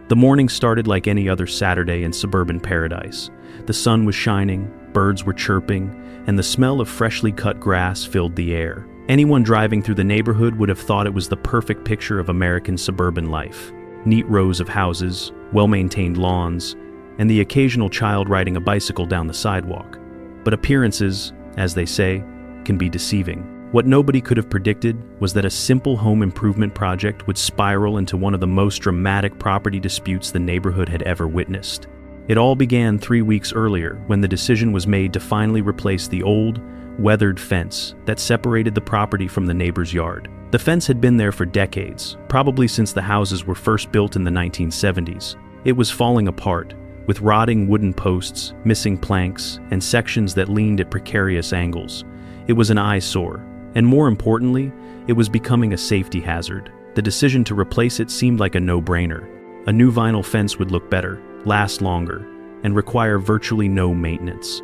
The morning started like any other Saturday in suburban paradise. The sun was shining, birds were chirping, and the smell of freshly cut grass filled the air. Anyone driving through the neighborhood would have thought it was the perfect picture of American suburban life. Neat rows of houses, well-maintained lawns, and the occasional child riding a bicycle down the sidewalk. But appearances, as they say, can be deceiving. What nobody could have predicted was that a simple home improvement project would spiral into one of the most dramatic property disputes the neighborhood had ever witnessed. It all began 3 weeks earlier when the decision was made to finally replace the old, weathered fence that separated the property from the neighbor's yard. The fence had been there for decades, probably since the houses were first built in the 1970s. It was falling apart, with rotting wooden posts, missing planks, and sections that leaned at precarious angles. It was an eyesore, and more importantly, it was becoming a safety hazard. The decision to replace it seemed like a no-brainer. A new vinyl fence would look better, last longer, and require virtually no maintenance.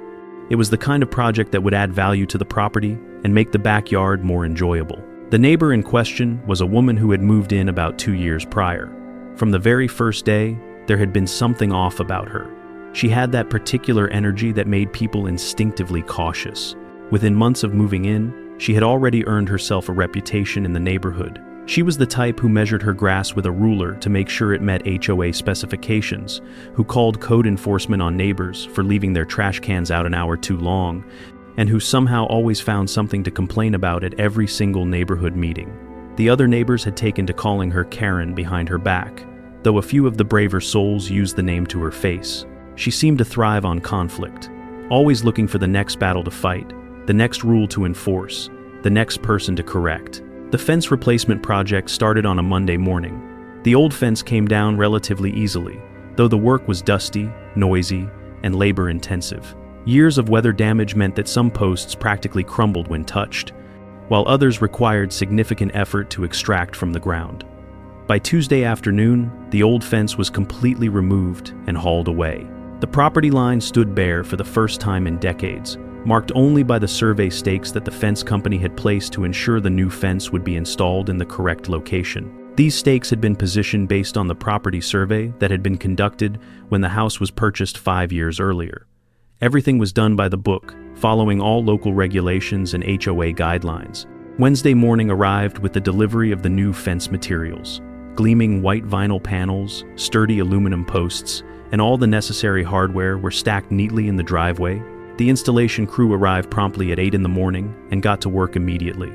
It was the kind of project that would add value to the property and make the backyard more enjoyable. The neighbor in question was a woman who had moved in about 2 years prior. From the very first day, there had been something off about her. She had that particular energy that made people instinctively cautious. Within months of moving in, she had already earned herself a reputation in the neighborhood. She was the type who measured her grass with a ruler to make sure it met HOA specifications, who called code enforcement on neighbors for leaving their trash cans out an hour too long, and who somehow always found something to complain about at every single neighborhood meeting. The other neighbors had taken to calling her Karen behind her back, though a few of the braver souls used the name to her face. She seemed to thrive on conflict, always looking for the next battle to fight, the next rule to enforce, the next person to correct. The fence replacement project started on a Monday morning. The old fence came down relatively easily, though the work was dusty, noisy, and labor-intensive. Years of weather damage meant that some posts practically crumbled when touched, while others required significant effort to extract from the ground. By Tuesday afternoon, the old fence was completely removed and hauled away. The property line stood bare for the first time in decades, marked only by the survey stakes that the fence company had placed to ensure the new fence would be installed in the correct location. These stakes had been positioned based on the property survey that had been conducted when the house was purchased 5 years earlier. Everything was done by the book, following all local regulations and HOA guidelines. Wednesday morning arrived with the delivery of the new fence materials. Gleaming white vinyl panels, sturdy aluminum posts, and all the necessary hardware were stacked neatly in the driveway. The installation crew arrived promptly at 8 in the morning and got to work immediately.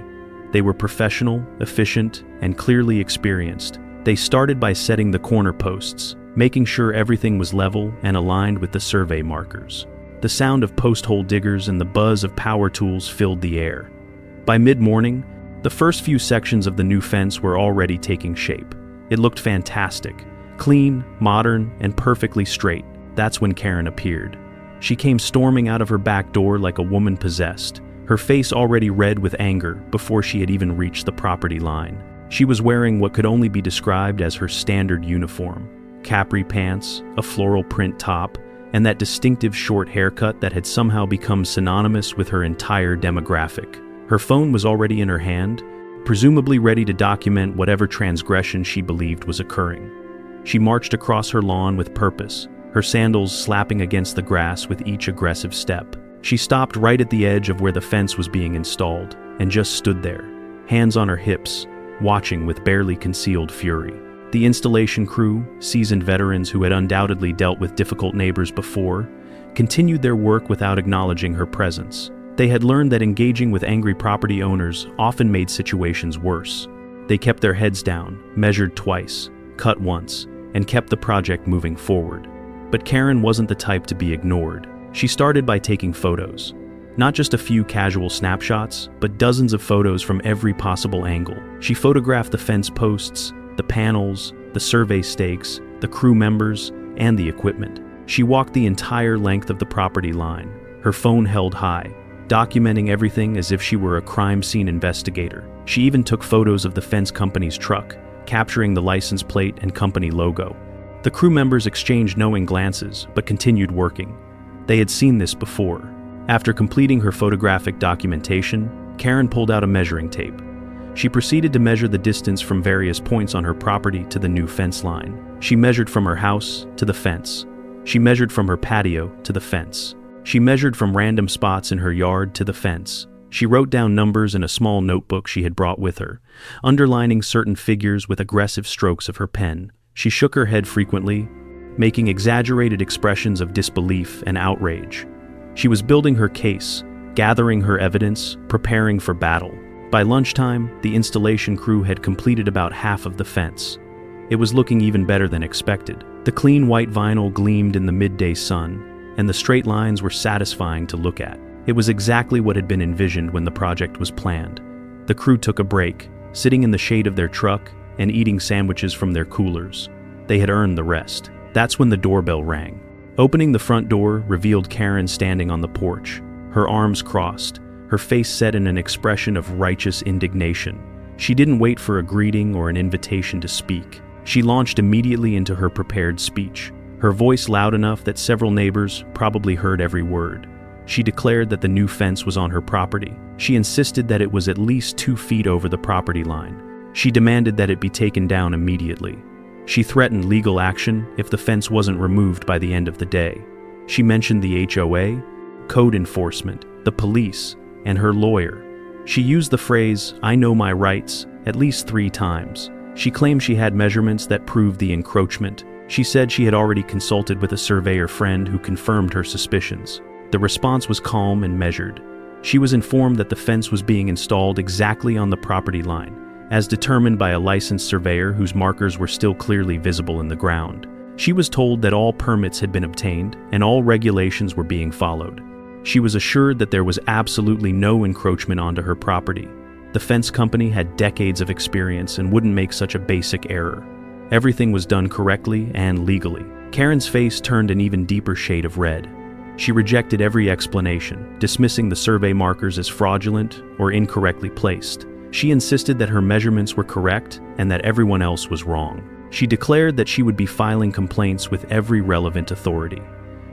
They were professional, efficient, and clearly experienced. They started by setting the corner posts, making sure everything was level and aligned with the survey markers. The sound of post hole diggers and the buzz of power tools filled the air. By mid-morning, the first few sections of the new fence were already taking shape. It looked fantastic, clean, modern, and perfectly straight. That's when Karen appeared. She came storming out of her back door like a woman possessed, her face already red with anger before she had even reached the property line. She was wearing what could only be described as her standard uniform: capri pants, a floral print top, and that distinctive short haircut that had somehow become synonymous with her entire demographic. Her phone was already in her hand, presumably ready to document whatever transgression she believed was occurring. She marched across her lawn with purpose, her sandals slapping against the grass with each aggressive step. She stopped right at the edge of where the fence was being installed and just stood there, hands on her hips, watching with barely concealed fury. The installation crew, seasoned veterans who had undoubtedly dealt with difficult neighbors before, continued their work without acknowledging her presence. They had learned that engaging with angry property owners often made situations worse. They kept their heads down, measured twice, cut once, and kept the project moving forward. But Karen wasn't the type to be ignored. She started by taking photos. Not just a few casual snapshots, but dozens of photos from every possible angle. She photographed the fence posts, the panels, the survey stakes, the crew members, and the equipment. She walked the entire length of the property line, her phone held high, documenting everything as if she were a crime scene investigator. She even took photos of the fence company's truck, capturing the license plate and company logo. The crew members exchanged knowing glances, but continued working. They had seen this before. After completing her photographic documentation, Karen pulled out a measuring tape. She proceeded to measure the distance from various points on her property to the new fence line. She measured from her house to the fence. She measured from her patio to the fence. She measured from random spots in her yard to the fence. She wrote down numbers in a small notebook she had brought with her, underlining certain figures with aggressive strokes of her pen. She shook her head frequently, making exaggerated expressions of disbelief and outrage. She was building her case, gathering her evidence, preparing for battle. By lunchtime, the installation crew had completed about half of the fence. It was looking even better than expected. The clean white vinyl gleamed in the midday sun, and the straight lines were satisfying to look at. It was exactly what had been envisioned when the project was planned. The crew took a break, sitting in the shade of their truck and eating sandwiches from their coolers. They had earned the rest. That's when the doorbell rang. Opening the front door revealed Karen standing on the porch, her arms crossed, her face set in an expression of righteous indignation. She didn't wait for a greeting or an invitation to speak. She launched immediately into her prepared speech, her voice loud enough that several neighbors probably heard every word. She declared that the new fence was on her property. She insisted that it was at least 2 feet over the property line. She demanded that it be taken down immediately. She threatened legal action if the fence wasn't removed by the end of the day. She mentioned the HOA, code enforcement, the police, and her lawyer. She used the phrase, "I know my rights," at least 3 times. She claimed she had measurements that proved the encroachment. She said she had already consulted with a surveyor friend who confirmed her suspicions. The response was calm and measured. She was informed that the fence was being installed exactly on the property line, as determined by a licensed surveyor whose markers were still clearly visible in the ground. She was told that all permits had been obtained and all regulations were being followed. She was assured that there was absolutely no encroachment onto her property. The fence company had decades of experience and wouldn't make such a basic error. Everything was done correctly and legally. Karen's face turned an even deeper shade of red. She rejected every explanation, dismissing the survey markers as fraudulent or incorrectly placed. She insisted that her measurements were correct and that everyone else was wrong. She declared that she would be filing complaints with every relevant authority.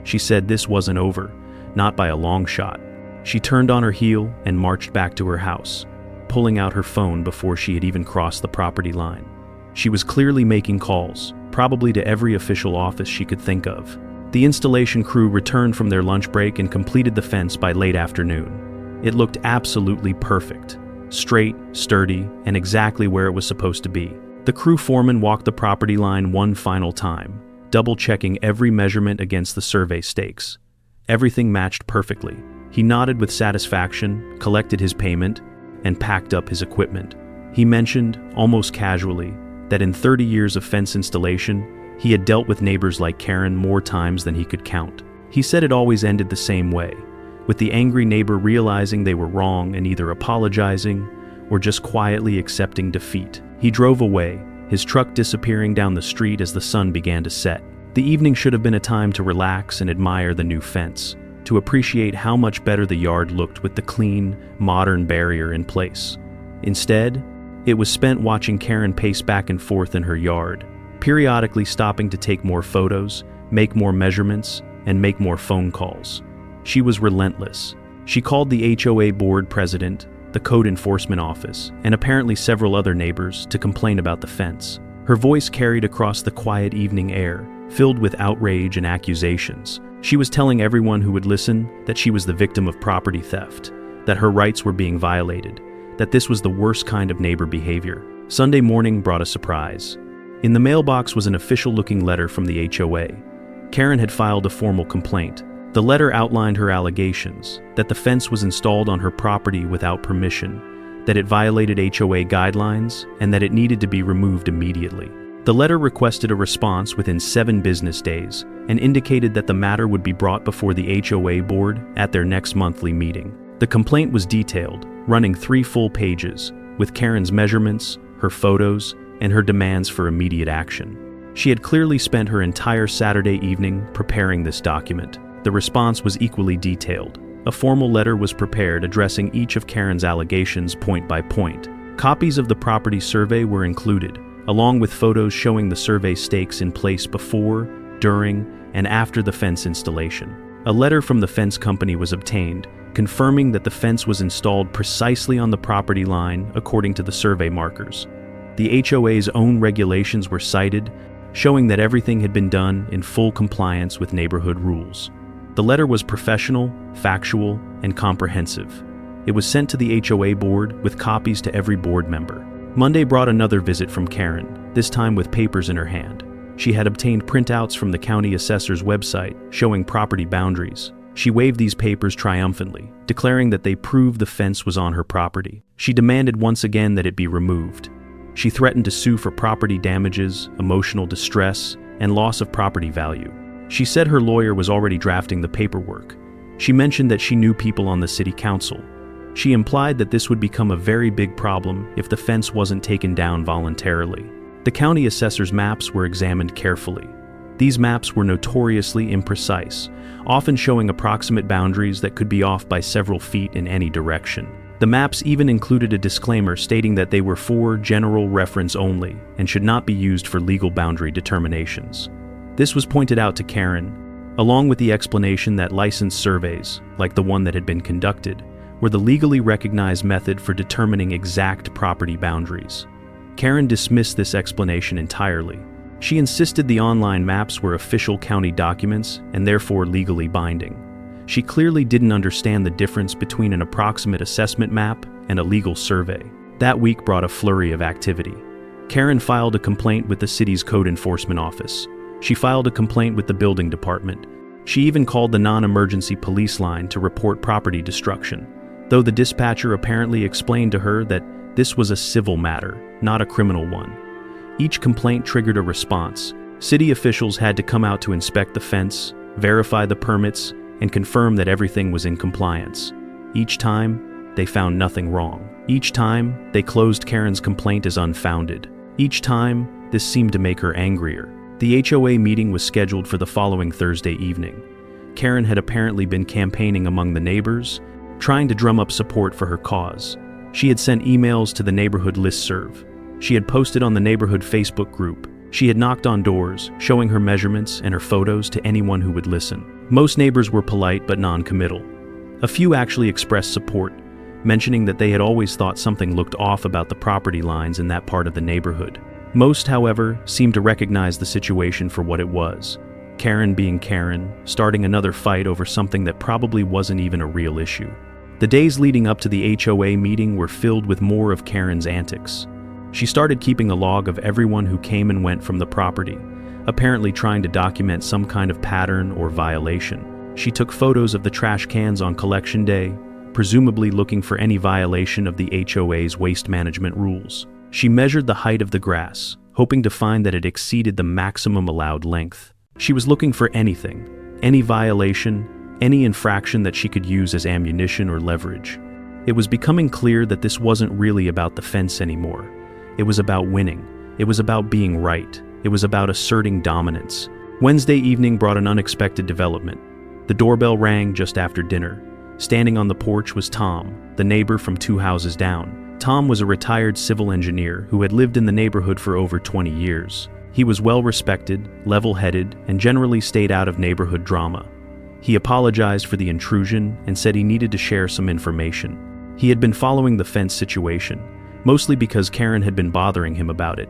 She said this wasn't over, not by a long shot. She turned on her heel and marched back to her house, pulling out her phone before she had even crossed the property line. She was clearly making calls, probably to every official office she could think of. The installation crew returned from their lunch break and completed the fence by late afternoon. It looked absolutely perfect, straight, sturdy, and exactly where it was supposed to be. The crew foreman walked the property line one final time, double-checking every measurement against the survey stakes. Everything matched perfectly. He nodded with satisfaction, collected his payment, and packed up his equipment. He mentioned, almost casually, that in 30 years of fence installation, he had dealt with neighbors like Karen more times than he could count. He said it always ended the same way, with the angry neighbor realizing they were wrong and either apologizing or just quietly accepting defeat. He drove away, his truck disappearing down the street as the sun began to set. The evening should have been a time to relax and admire the new fence, to appreciate how much better the yard looked with the clean, modern barrier in place. Instead, it was spent watching Karen pace back and forth in her yard, periodically stopping to take more photos, make more measurements, and make more phone calls. She was relentless. She called the HOA board president, the code enforcement office, and apparently several other neighbors to complain about the fence. Her voice carried across the quiet evening air, filled with outrage and accusations. She was telling everyone who would listen that she was the victim of property theft, that her rights were being violated, that this was the worst kind of neighbor behavior. Sunday morning brought a surprise. In the mailbox was an official-looking letter from the HOA. Karen had filed a formal complaint. The letter outlined her allegations, that the fence was installed on her property without permission, that it violated HOA guidelines, and that it needed to be removed immediately. The letter requested a response within 7 business days and indicated that the matter would be brought before the HOA board at their next monthly meeting. The complaint was detailed, running 3 full pages, with Karen's measurements, her photos, and her demands for immediate action. She had clearly spent her entire Saturday evening preparing this document. The response was equally detailed. A formal letter was prepared addressing each of Karen's allegations point by point. Copies of the property survey were included, along with photos showing the survey stakes in place before, during, and after the fence installation. A letter from the fence company was obtained, confirming that the fence was installed precisely on the property line according to the survey markers. The HOA's own regulations were cited, showing that everything had been done in full compliance with neighborhood rules. The letter was professional, factual, and comprehensive. It was sent to the HOA board with copies to every board member. Monday brought another visit from Karen, this time with papers in her hand. She had obtained printouts from the county assessor's website showing property boundaries. She waved these papers triumphantly, declaring that they proved the fence was on her property. She demanded once again that it be removed. She threatened to sue for property damages, emotional distress, and loss of property value. She said her lawyer was already drafting the paperwork. She mentioned that she knew people on the city council. She implied that this would become a very big problem if the fence wasn't taken down voluntarily. The county assessor's maps were examined carefully. These maps were notoriously imprecise, often showing approximate boundaries that could be off by several feet in any direction. The maps even included a disclaimer stating that they were for general reference only and should not be used for legal boundary determinations. This was pointed out to Karen, along with the explanation that licensed surveys, like the one that had been conducted, were the legally recognized method for determining exact property boundaries. Karen dismissed this explanation entirely. She insisted the online maps were official county documents and therefore legally binding. She clearly didn't understand the difference between an approximate assessment map and a legal survey. That week brought a flurry of activity. Karen filed a complaint with the city's code enforcement office. She filed a complaint with the building department. She even called the non-emergency police line to report property destruction, though the dispatcher apparently explained to her that this was a civil matter, not a criminal one. Each complaint triggered a response. City officials had to come out to inspect the fence, verify the permits, and confirm that everything was in compliance. Each time, they found nothing wrong. Each time, they closed Karen's complaint as unfounded. Each time, this seemed to make her angrier. The HOA meeting was scheduled for the following Thursday evening. Karen had apparently been campaigning among the neighbors, trying to drum up support for her cause. She had sent emails to the neighborhood listserv. She had posted on the neighborhood Facebook group. She had knocked on doors, showing her measurements and her photos to anyone who would listen. Most neighbors were polite but non-committal. A few actually expressed support, mentioning that they had always thought something looked off about the property lines in that part of the neighborhood. Most, however, seemed to recognize the situation for what it was. Karen being Karen, starting another fight over something that probably wasn't even a real issue. The days leading up to the HOA meeting were filled with more of Karen's antics. She started keeping a log of everyone who came and went from the property, apparently trying to document some kind of pattern or violation. She took photos of the trash cans on collection day, presumably looking for any violation of the HOA's waste management rules. She measured the height of the grass, hoping to find that it exceeded the maximum allowed length. She was looking for anything, any violation, any infraction that she could use as ammunition or leverage. It was becoming clear that this wasn't really about the fence anymore. It was about winning. It was about being right. It was about asserting dominance. Wednesday evening brought an unexpected development. The doorbell rang just after dinner. Standing on the porch was Tom, the neighbor from 2 houses down. Tom was a retired civil engineer who had lived in the neighborhood for over 20 years. He was well-respected, level-headed, and generally stayed out of neighborhood drama. He apologized for the intrusion and said he needed to share some information. He had been following the fence situation, mostly because Karen had been bothering him about it,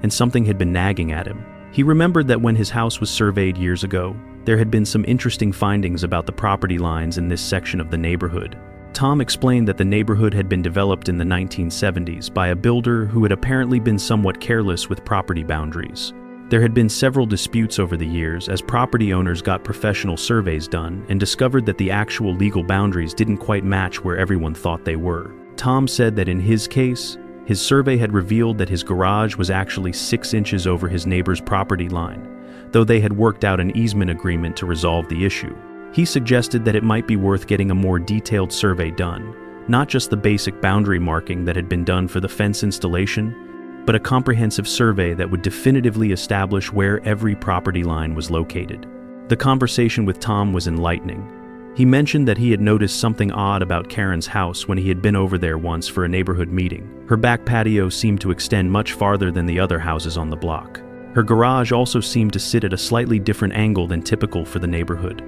and something had been nagging at him. He remembered that when his house was surveyed years ago, there had been some interesting findings about the property lines in this section of the neighborhood. Tom explained that the neighborhood had been developed in the 1970s by a builder who had apparently been somewhat careless with property boundaries. There had been several disputes over the years as property owners got professional surveys done and discovered that the actual legal boundaries didn't quite match where everyone thought they were. Tom said that in his case, his survey had revealed that his garage was actually 6 inches over his neighbor's property line, though they had worked out an easement agreement to resolve the issue. He suggested that it might be worth getting a more detailed survey done, not just the basic boundary marking that had been done for the fence installation, but a comprehensive survey that would definitively establish where every property line was located. The conversation with Tom was enlightening. He mentioned that he had noticed something odd about Karen's house when he had been over there once for a neighborhood meeting. Her back patio seemed to extend much farther than the other houses on the block. Her garage also seemed to sit at a slightly different angle than typical for the neighborhood.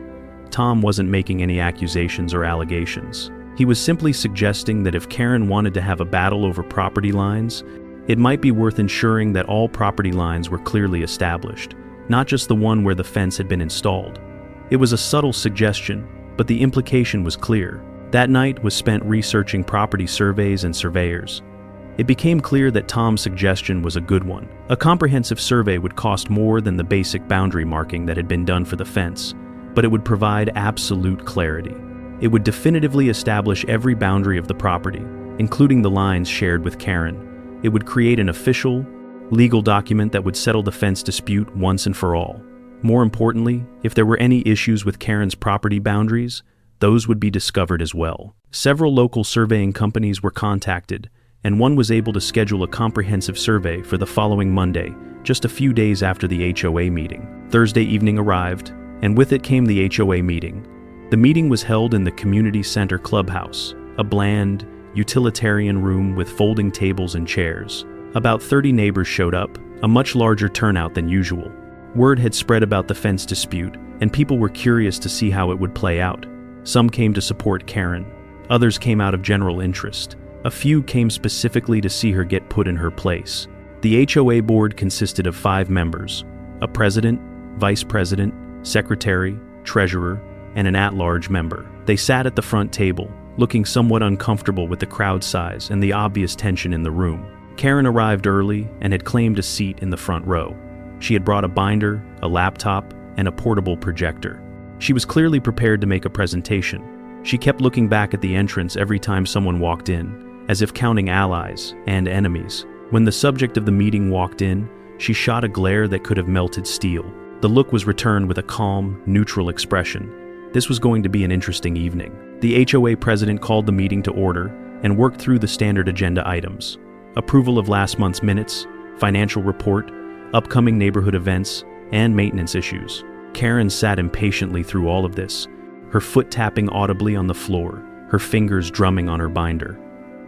Tom wasn't making any accusations or allegations. He was simply suggesting that if Karen wanted to have a battle over property lines, It might be worth ensuring that all property lines were clearly established, not just the one where the fence had been installed. It was a subtle suggestion, but the implication was clear. That night was spent researching property surveys and surveyors. It became clear that Tom's suggestion was a good one. A comprehensive survey would cost more than the basic boundary marking that had been done for the fence, but it would provide absolute clarity. It would definitively establish every boundary of the property, including the lines shared with Karen. It would create an official, legal document that would settle the fence dispute once and for all. More importantly, if there were any issues with Karen's property boundaries, those would be discovered as well. Several local surveying companies were contacted, and one was able to schedule a comprehensive survey for the following Monday, just a few days after the HOA meeting. Thursday evening arrived, and with it came the HOA meeting. The meeting was held in the community center clubhouse, a bland, utilitarian room with folding tables and chairs. About 30 neighbors showed up, a much larger turnout than usual. Word had spread about the fence dispute, and people were curious to see how it would play out. Some came to support Karen, others came out of general interest. A few came specifically to see her get put in her place. The HOA board consisted of 5 members, a president, vice president, secretary, treasurer, and an at-large member. They sat at the front table, looking somewhat uncomfortable with the crowd size and the obvious tension in the room. Karen arrived early and had claimed a seat in the front row. She had brought a binder, a laptop, and a portable projector. She was clearly prepared to make a presentation. She kept looking back at the entrance every time someone walked in, as if counting allies and enemies. When the subject of the meeting walked in, she shot a glare that could have melted steel. The look was returned with a calm, neutral expression. This was going to be an interesting evening. The HOA president called the meeting to order and worked through the standard agenda items: approval of last month's minutes, financial report, upcoming neighborhood events, and maintenance issues. Karen sat impatiently through all of this, her foot tapping audibly on the floor, her fingers drumming on her binder.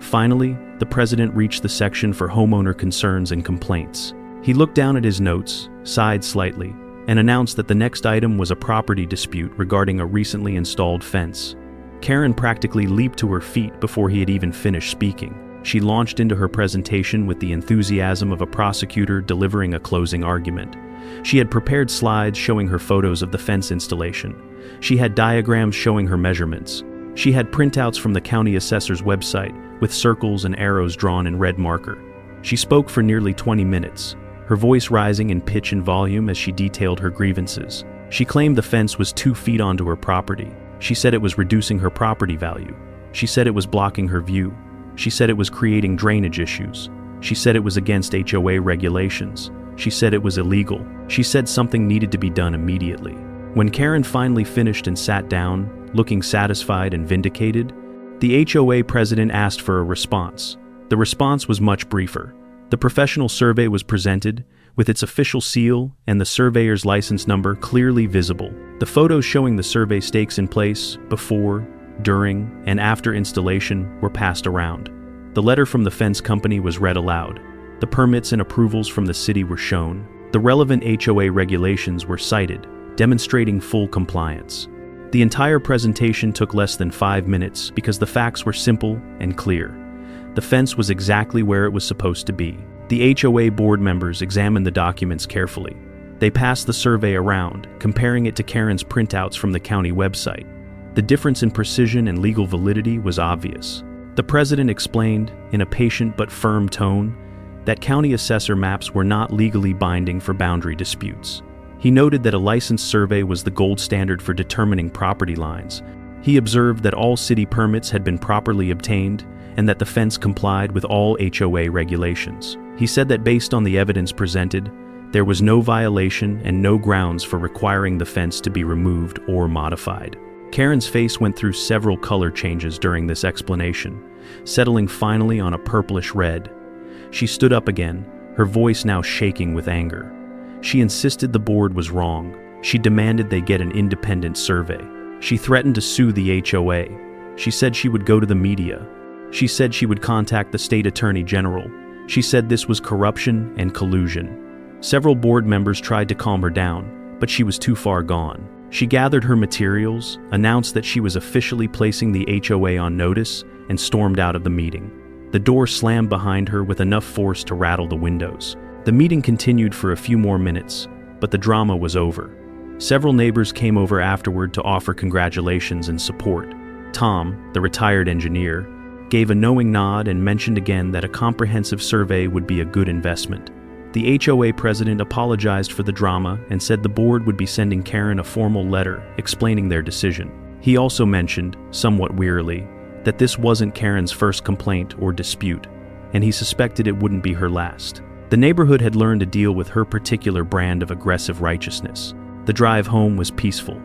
Finally, the president reached the section for homeowner concerns and complaints. He looked down at his notes, sighed slightly, and announced that the next item was a property dispute regarding a recently installed fence. Karen practically leaped to her feet before he had even finished speaking. She launched into her presentation with the enthusiasm of a prosecutor delivering a closing argument. She had prepared slides showing her photos of the fence installation. She had diagrams showing her measurements. She had printouts from the county assessor's website with circles and arrows drawn in red marker. She spoke for nearly 20 minutes, her voice rising in pitch and volume as she detailed her grievances. She claimed the fence was 2 feet onto her property. She said it was reducing her property value. She said it was blocking her view. She said it was creating drainage issues. She said it was against HOA regulations. She said it was illegal. She said something needed to be done immediately. When Karen finally finished and sat down, looking satisfied and vindicated, the HOA president asked for a response. The response was much briefer. The professional survey was presented, with its official seal and the surveyor's license number clearly visible. The photos showing the survey stakes in place, before, during, and after installation were passed around. The letter from the fence company was read aloud. The permits and approvals from the city were shown. The relevant HOA regulations were cited, demonstrating full compliance. The entire presentation took less than 5 minutes because the facts were simple and clear. The fence was exactly where it was supposed to be. The HOA board members examined the documents carefully. They passed the survey around, comparing it to Karen's printouts from the county website. The difference in precision and legal validity was obvious. The president explained, in a patient but firm tone, that county assessor maps were not legally binding for boundary disputes. He noted that a licensed survey was the gold standard for determining property lines. He observed that all city permits had been properly obtained and that the fence complied with all HOA regulations. He said that based on the evidence presented, there was no violation and no grounds for requiring the fence to be removed or modified. Karen's face went through several color changes during this explanation, settling finally on a purplish red. She stood up again, her voice now shaking with anger. She insisted the board was wrong. She demanded they get an independent survey. She threatened to sue the HOA. She said she would go to the media. She said she would contact the state attorney general. She said this was corruption and collusion. Several board members tried to calm her down, but she was too far gone. She gathered her materials, announced that she was officially placing the HOA on notice, and stormed out of the meeting. The door slammed behind her with enough force to rattle the windows. The meeting continued for a few more minutes, but the drama was over. Several neighbors came over afterward to offer congratulations and support. Tom, the retired engineer, gave a knowing nod and mentioned again that a comprehensive survey would be a good investment. The HOA president apologized for the drama and said the board would be sending Karen a formal letter explaining their decision. He also mentioned, somewhat wearily, that this wasn't Karen's first complaint or dispute, and he suspected it wouldn't be her last. The neighborhood had learned to deal with her particular brand of aggressive righteousness. The drive home was peaceful.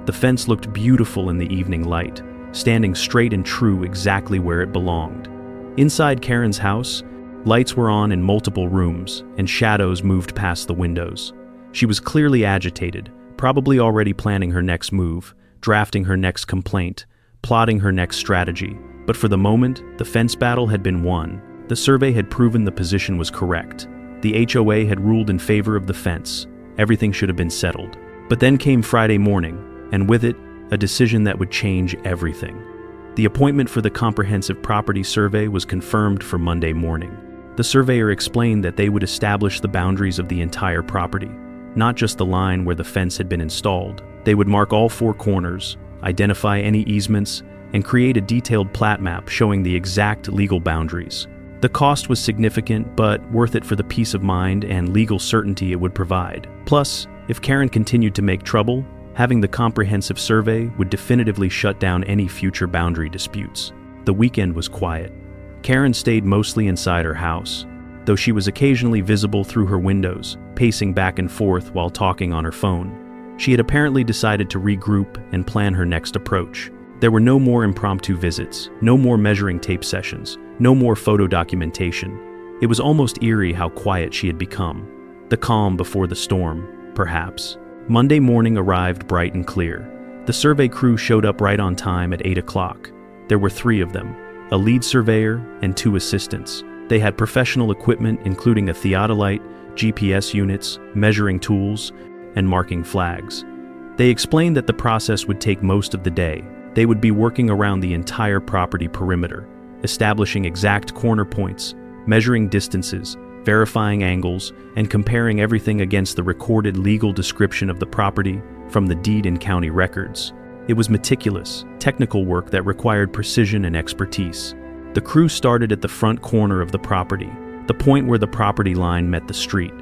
The fence looked beautiful in the evening light, standing straight and true exactly where it belonged. Inside Karen's house, lights were on in multiple rooms, and shadows moved past the windows. She was clearly agitated, probably already planning her next move, drafting her next complaint, plotting her next strategy. But for the moment, the fence battle had been won. The survey had proven the position was correct. The HOA had ruled in favor of the fence. Everything should have been settled. But then came Friday morning, and with it, a decision that would change everything. The appointment for the comprehensive property survey was confirmed for Monday morning. The surveyor explained that they would establish the boundaries of the entire property, not just the line where the fence had been installed. They would mark all four corners, identify any easements, and create a detailed plat map showing the exact legal boundaries. The cost was significant, but worth it for the peace of mind and legal certainty it would provide. Plus, if Karen continued to make trouble, having the comprehensive survey would definitively shut down any future boundary disputes. The weekend was quiet. Karen stayed mostly inside her house, though she was occasionally visible through her windows, pacing back and forth while talking on her phone. She had apparently decided to regroup and plan her next approach. There were no more impromptu visits, no more measuring tape sessions, no more photo documentation. It was almost eerie how quiet she had become. The calm before the storm, perhaps. Monday morning arrived bright and clear. The survey crew showed up right on time at 8 o'clock. There were 3 of them, a lead surveyor and 2 assistants. They had professional equipment including a theodolite, GPS units, measuring tools, and marking flags. They explained that the process would take most of the day. They would be working around the entire property perimeter, establishing exact corner points, measuring distances, verifying angles, and comparing everything against the recorded legal description of the property from the deed and county records. It was meticulous, technical work that required precision and expertise. The crew started at the front corner of the property, the point where the property line met the street.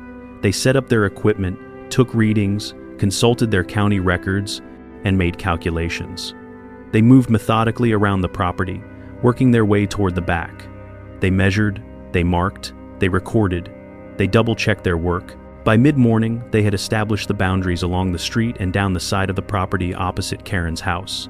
They set up their equipment, took readings, consulted their county records, and made calculations. They moved methodically around the property, working their way toward the back. They measured, they marked, they recorded, they double-checked their work. By mid-morning, they had established the boundaries along the street and down the side of the property opposite Karen's house.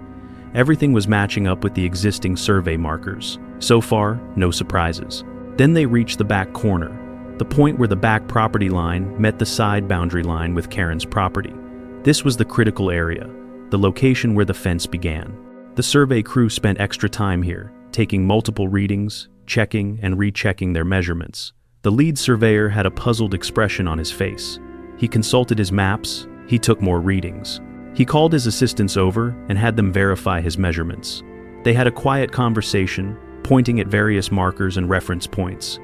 Everything was matching up with the existing survey markers. So far, no surprises. Then they reached the back corner, the point where the back property line met the side boundary line with Karen's property. This was the critical area, the location where the fence began. The survey crew spent extra time here, taking multiple readings, checking and rechecking their measurements. The lead surveyor had a puzzled expression on his face. He consulted his maps, he took more readings. He called his assistants over and had them verify his measurements. They had a quiet conversation, pointing at various markers and reference points.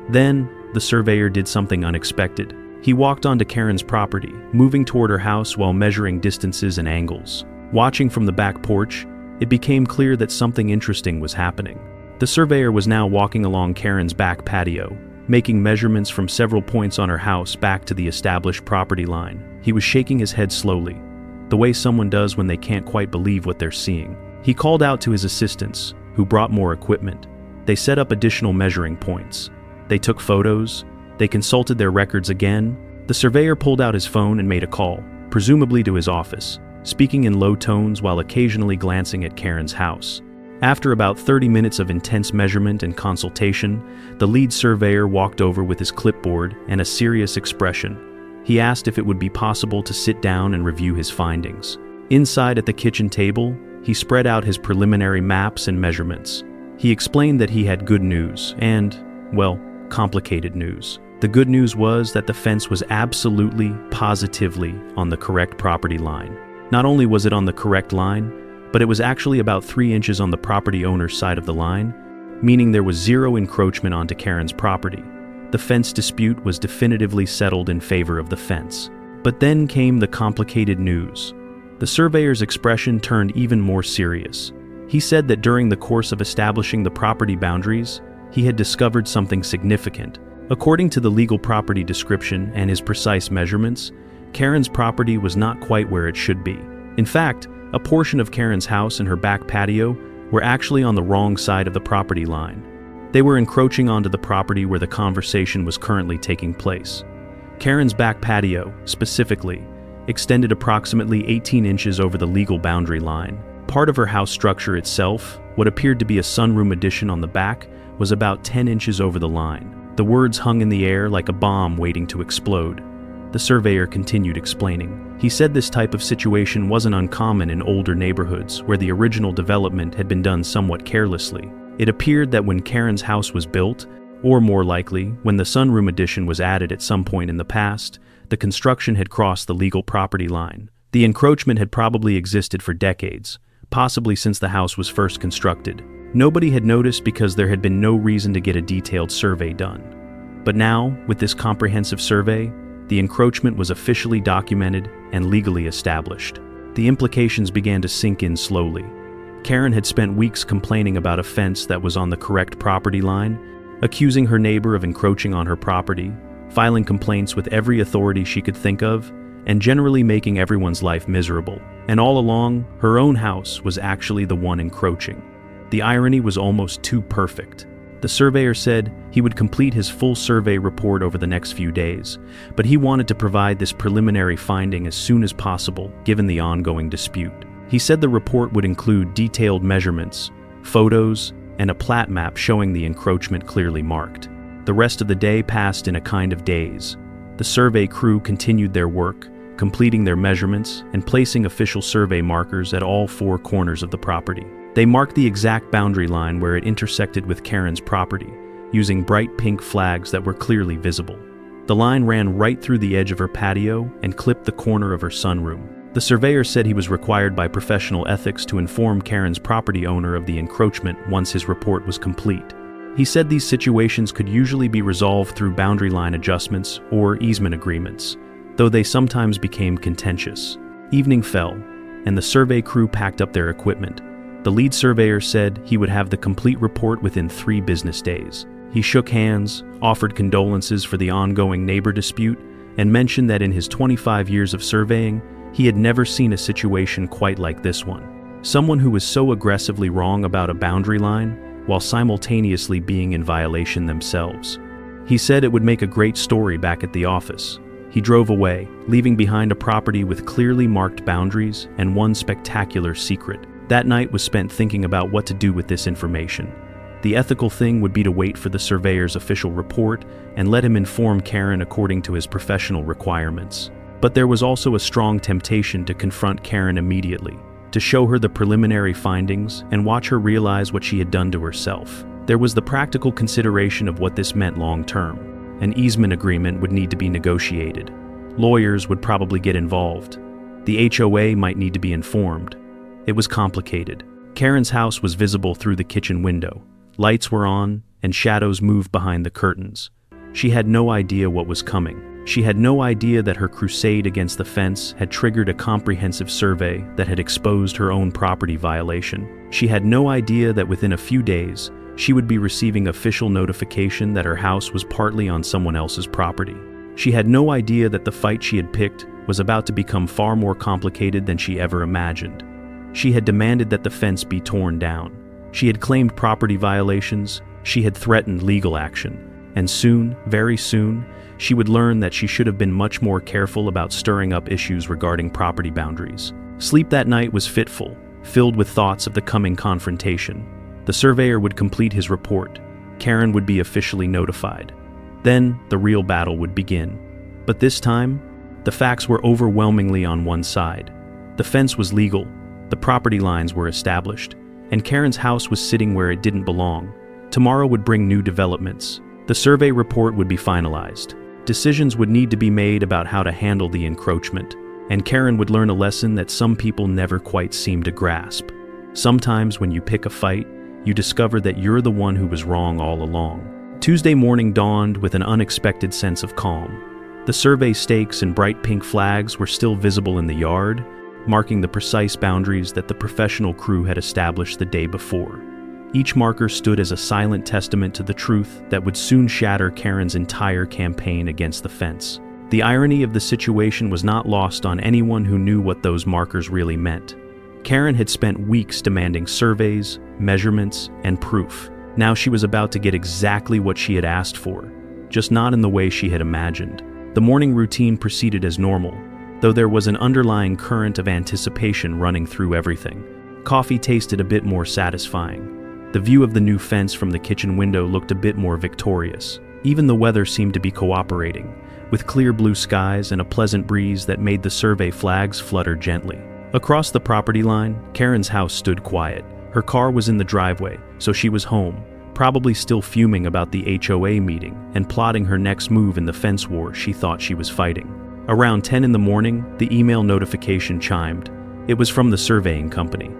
Then, the surveyor did something unexpected. He walked onto Karen's property, moving toward her house while measuring distances and angles. Watching from the back porch, it became clear that something interesting was happening. The surveyor was now walking along Karen's back patio, making measurements from several points on her house back to the established property line. He was shaking his head slowly, the way someone does when they can't quite believe what they're seeing. He called out to his assistants, who brought more equipment. They set up additional measuring points. They took photos. They consulted their records again. The surveyor pulled out his phone and made a call, presumably to his office, speaking in low tones while occasionally glancing at Karen's house. After about 30 minutes of intense measurement and consultation, the lead surveyor walked over with his clipboard and a serious expression. He asked if it would be possible to sit down and review his findings. Inside at the kitchen table, he spread out his preliminary maps and measurements. He explained that he had good news and, well, complicated news. The good news was that the fence was absolutely, positively on the correct property line. Not only was it on the correct line, but it was actually about 3 inches on the property owner's side of the line, meaning there was zero encroachment onto Karen's property. The fence dispute was definitively settled in favor of the fence. But then came the complicated news. The surveyor's expression turned even more serious. He said that during the course of establishing the property boundaries, he had discovered something significant. According to the legal property description and his precise measurements, Karen's property was not quite where it should be. In fact, a portion of Karen's house and her back patio were actually on the wrong side of the property line. They were encroaching onto the property where the conversation was currently taking place. Karen's back patio, specifically, extended approximately 18 inches over the legal boundary line. Part of her house structure itself, what appeared to be a sunroom addition on the back, was about 10 inches over the line. The words hung in the air like a bomb waiting to explode. The surveyor continued explaining. He said this type of situation wasn't uncommon in older neighborhoods where the original development had been done somewhat carelessly. It appeared that when Karen's house was built, or more likely, when the sunroom addition was added at some point in the past, the construction had crossed the legal property line. The encroachment had probably existed for decades, possibly since the house was first constructed. Nobody had noticed because there had been no reason to get a detailed survey done. But now, with this comprehensive survey, the encroachment was officially documented and legally established. The implications began to sink in slowly. Karen had spent weeks complaining about a fence that was on the correct property line, accusing her neighbor of encroaching on her property, filing complaints with every authority she could think of, and generally making everyone's life miserable. And all along, her own house was actually the one encroaching. The irony was almost too perfect. The surveyor said he would complete his full survey report over the next few days, but he wanted to provide this preliminary finding as soon as possible, given the ongoing dispute. He said the report would include detailed measurements, photos, and a plat map showing the encroachment clearly marked. The rest of the day passed in a kind of daze. The survey crew continued their work, completing their measurements and placing official survey markers at all four corners of the property. They marked the exact boundary line where it intersected with Karen's property, using bright pink flags that were clearly visible. The line ran right through the edge of her patio and clipped the corner of her sunroom. The surveyor said he was required by professional ethics to inform Karen's property owner of the encroachment once his report was complete. He said these situations could usually be resolved through boundary line adjustments or easement agreements, though they sometimes became contentious. Evening fell, and the survey crew packed up their equipment. The lead surveyor said he would have the complete report within 3 business days. He shook hands, offered condolences for the ongoing neighbor dispute, and mentioned that in his 25 years of surveying, he had never seen a situation quite like this one. Someone who was so aggressively wrong about a boundary line while simultaneously being in violation themselves. He said it would make a great story back at the office. He drove away, leaving behind a property with clearly marked boundaries and one spectacular secret. That night was spent thinking about what to do with this information. The ethical thing would be to wait for the surveyor's official report and let him inform Karen according to his professional requirements. But there was also a strong temptation to confront Karen immediately, to show her the preliminary findings and watch her realize what she had done to herself. There was the practical consideration of what this meant long term. An easement agreement would need to be negotiated. Lawyers would probably get involved. The HOA might need to be informed. It was complicated. Karen's house was visible through the kitchen window. Lights were on, and shadows moved behind the curtains. She had no idea what was coming. She had no idea that her crusade against the fence had triggered a comprehensive survey that had exposed her own property violation. She had no idea that within a few days, she would be receiving official notification that her house was partly on someone else's property. She had no idea that the fight she had picked was about to become far more complicated than she ever imagined. She had demanded that the fence be torn down. She had claimed property violations. She had threatened legal action. And soon, very soon, she would learn that she should have been much more careful about stirring up issues regarding property boundaries. Sleep that night was fitful, filled with thoughts of the coming confrontation. The surveyor would complete his report. Karen would be officially notified. Then, the real battle would begin. But this time, the facts were overwhelmingly on one side. The fence was legal. The property lines were established, and Karen's house was sitting where it didn't belong. Tomorrow would bring new developments. The survey report would be finalized. Decisions would need to be made about how to handle the encroachment, and Karen would learn a lesson that some people never quite seem to grasp. Sometimes when you pick a fight, you discover that you're the one who was wrong all along. Tuesday morning dawned with an unexpected sense of calm. The survey stakes and bright pink flags were still visible in the yard, marking the precise boundaries that the professional crew had established the day before. Each marker stood as a silent testament to the truth that would soon shatter Karen's entire campaign against the fence. The irony of the situation was not lost on anyone who knew what those markers really meant. Karen had spent weeks demanding surveys, measurements, and proof. Now she was about to get exactly what she had asked for, just not in the way she had imagined. The morning routine proceeded as normal, though there was an underlying current of anticipation running through everything. Coffee tasted a bit more satisfying. The view of the new fence from the kitchen window looked a bit more victorious. Even the weather seemed to be cooperating, with clear blue skies and a pleasant breeze that made the survey flags flutter gently. Across the property line, Karen's house stood quiet. Her car was in the driveway, so she was home, probably still fuming about the HOA meeting and plotting her next move in the fence war she thought she was fighting. Around 10 in the morning, the email notification chimed. It was from the surveying company.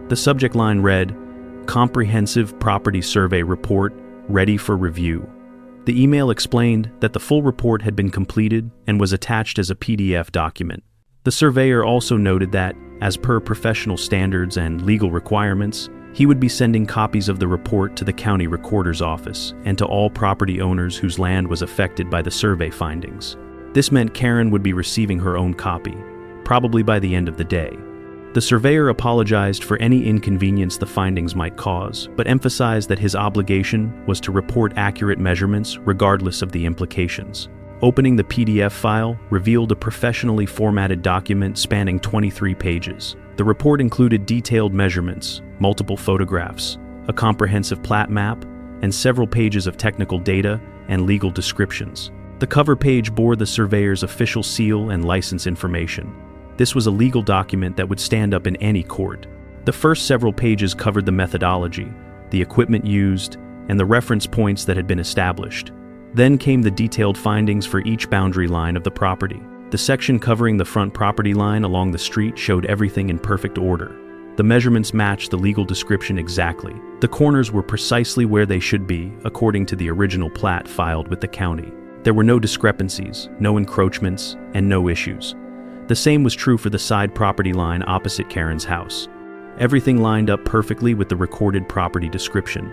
The subject line read, "Comprehensive Property Survey Report, ready for review." The email explained that the full report had been completed and was attached as a PDF document. The surveyor also noted that, as per professional standards and legal requirements, he would be sending copies of the report to the county recorder's office and to all property owners whose land was affected by the survey findings. This meant Karen would be receiving her own copy, probably by the end of the day. The surveyor apologized for any inconvenience the findings might cause, but emphasized that his obligation was to report accurate measurements regardless of the implications. Opening the PDF file revealed a professionally formatted document spanning 23 pages. The report included detailed measurements, multiple photographs, a comprehensive plat map, and several pages of technical data and legal descriptions. The cover page bore the surveyor's official seal and license information. This was a legal document that would stand up in any court. The first several pages covered the methodology, the equipment used, and the reference points that had been established. Then came the detailed findings for each boundary line of the property. The section covering the front property line along the street showed everything in perfect order. The measurements matched the legal description exactly. The corners were precisely where they should be, according to the original plat filed with the county. There were no discrepancies, no encroachments, and no issues. The same was true for the side property line opposite Karen's house. Everything lined up perfectly with the recorded property description.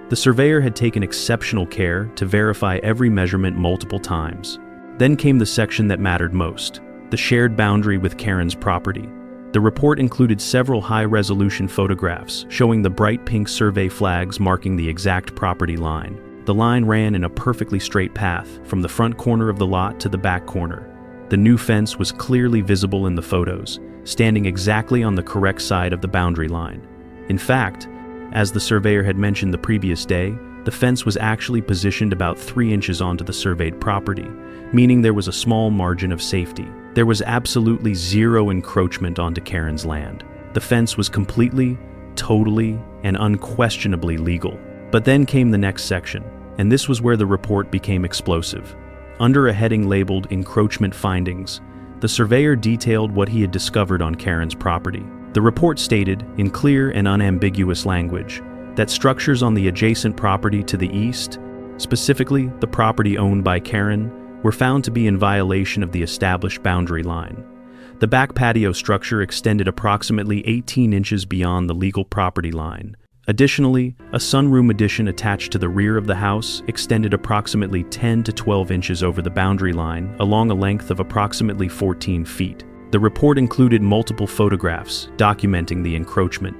The surveyor had taken exceptional care to verify every measurement multiple times. Then came the section that mattered most, the shared boundary with Karen's property. The report included several high-resolution photographs showing the bright pink survey flags marking the exact property line. The line ran in a perfectly straight path from the front corner of the lot to the back corner. The new fence was clearly visible in the photos, standing exactly on the correct side of the boundary line. In fact, as the surveyor had mentioned the previous day, the fence was actually positioned about 3 inches onto the surveyed property, meaning there was a small margin of safety. There was absolutely zero encroachment onto Karen's land. The fence was completely, totally, and unquestionably legal. But then came the next section, and this was where the report became explosive. Under a heading labeled Encroachment Findings, the surveyor detailed what he had discovered on Karen's property. The report stated, in clear and unambiguous language, that structures on the adjacent property to the east, specifically the property owned by Karen, were found to be in violation of the established boundary line. The back patio structure extended approximately 18 inches beyond the legal property line. Additionally, a sunroom addition attached to the rear of the house extended approximately 10 to 12 inches over the boundary line along a length of approximately 14 feet. The report included multiple photographs documenting the encroachment.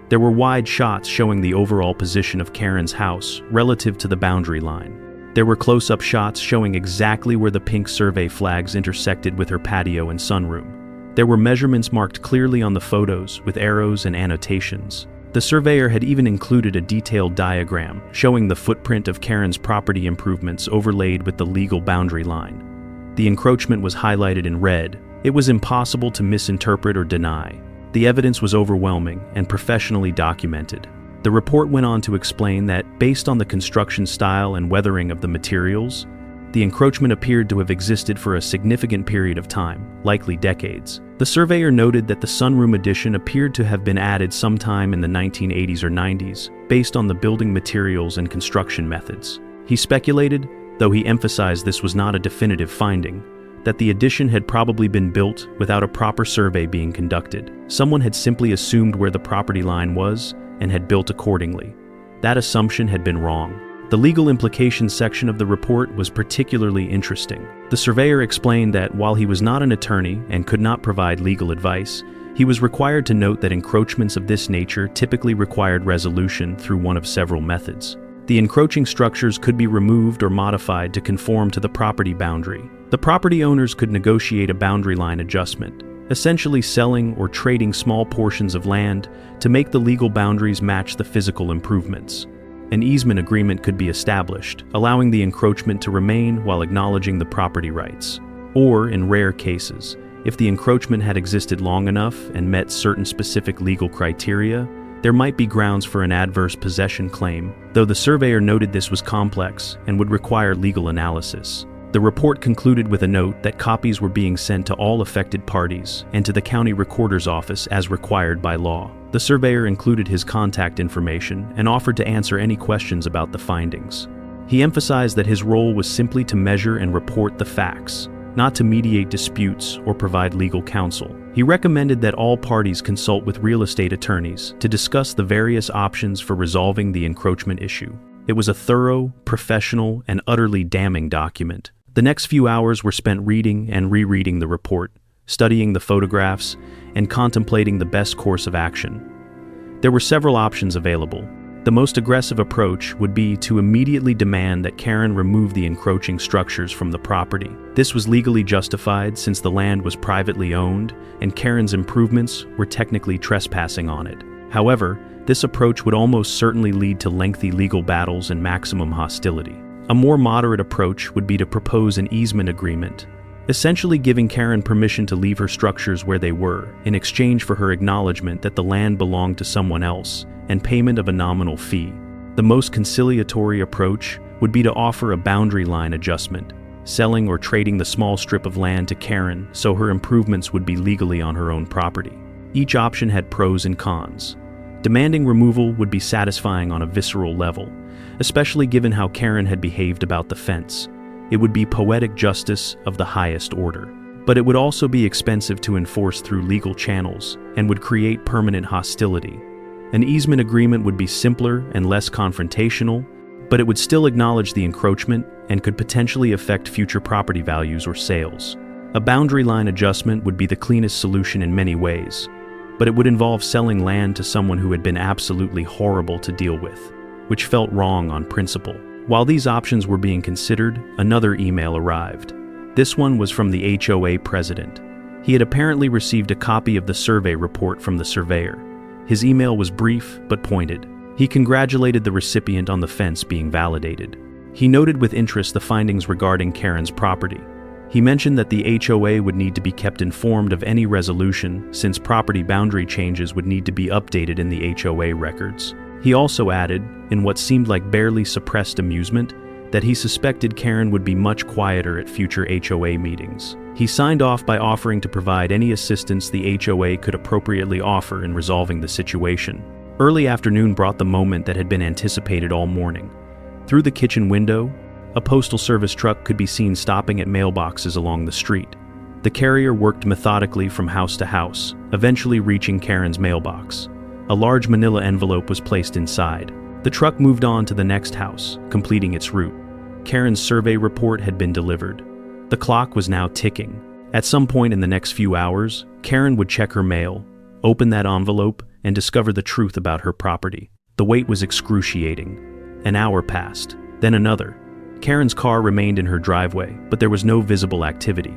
There were wide shots showing the overall position of Karen's house relative to the boundary line. There were close-up shots showing exactly where the pink survey flags intersected with her patio and sunroom. There were measurements marked clearly on the photos with arrows and annotations. The surveyor had even included a detailed diagram showing the footprint of Karen's property improvements overlaid with the legal boundary line. The encroachment was highlighted in red. It was impossible to misinterpret or deny. The evidence was overwhelming and professionally documented. The report went on to explain that, based on the construction style and weathering of the materials, the encroachment appeared to have existed for a significant period of time, likely decades. The surveyor noted that the sunroom addition appeared to have been added sometime in the 1980s or 90s, based on the building materials and construction methods. He speculated, though he emphasized this was not a definitive finding, that the addition had probably been built without a proper survey being conducted. Someone had simply assumed where the property line was and had built accordingly. That assumption had been wrong. The legal implications section of the report was particularly interesting. The surveyor explained that while he was not an attorney and could not provide legal advice, he was required to note that encroachments of this nature typically required resolution through one of several methods. The encroaching structures could be removed or modified to conform to the property boundary. The property owners could negotiate a boundary line adjustment, essentially selling or trading small portions of land to make the legal boundaries match the physical improvements. An easement agreement could be established, allowing the encroachment to remain while acknowledging the property rights. Or, in rare cases, if the encroachment had existed long enough and met certain specific legal criteria, there might be grounds for an adverse possession claim, though the surveyor noted this was complex and would require legal analysis. The report concluded with a note that copies were being sent to all affected parties and to the county recorder's office as required by law. The surveyor included his contact information and offered to answer any questions about the findings. He emphasized that his role was simply to measure and report the facts, not to mediate disputes or provide legal counsel. He recommended that all parties consult with real estate attorneys to discuss the various options for resolving the encroachment issue. It was a thorough, professional, and utterly damning document. The next few hours were spent reading and rereading the report, studying the photographs, and contemplating the best course of action. There were several options available. The most aggressive approach would be to immediately demand that Karen remove the encroaching structures from the property. This was legally justified since the land was privately owned and Karen's improvements were technically trespassing on it. However, this approach would almost certainly lead to lengthy legal battles and maximum hostility. A more moderate approach would be to propose an easement agreement, essentially giving Karen permission to leave her structures where they were in exchange for her acknowledgement that the land belonged to someone else and payment of a nominal fee. The most conciliatory approach would be to offer a boundary line adjustment, selling or trading the small strip of land to Karen so her improvements would be legally on her own property. Each option had pros and cons. Demanding removal would be satisfying on a visceral level, especially given how Karen had behaved about the fence. It would be poetic justice of the highest order. But it would also be expensive to enforce through legal channels and would create permanent hostility. An easement agreement would be simpler and less confrontational, but it would still acknowledge the encroachment and could potentially affect future property values or sales. A boundary line adjustment would be the cleanest solution in many ways, but it would involve selling land to someone who had been absolutely horrible to deal with, which felt wrong on principle. While these options were being considered, another email arrived. This one was from the HOA president. He had apparently received a copy of the survey report from the surveyor. His email was brief but pointed. He congratulated the recipient on the fence being validated. He noted with interest the findings regarding Karen's property. He mentioned that the HOA would need to be kept informed of any resolution since property boundary changes would need to be updated in the HOA records. He also added, in what seemed like barely suppressed amusement, that he suspected Karen would be much quieter at future HOA meetings. He signed off by offering to provide any assistance the HOA could appropriately offer in resolving the situation. Early afternoon brought the moment that had been anticipated all morning. Through the kitchen window, a postal service truck could be seen stopping at mailboxes along the street. The carrier worked methodically from house to house, eventually reaching Karen's mailbox. A large manila envelope was placed inside. The truck moved on to the next house, completing its route. Karen's survey report had been delivered. The clock was now ticking. At some point in the next few hours, Karen would check her mail, open that envelope, and discover the truth about her property. The wait was excruciating. An hour passed, then another. Karen's car remained in her driveway, but there was no visible activity.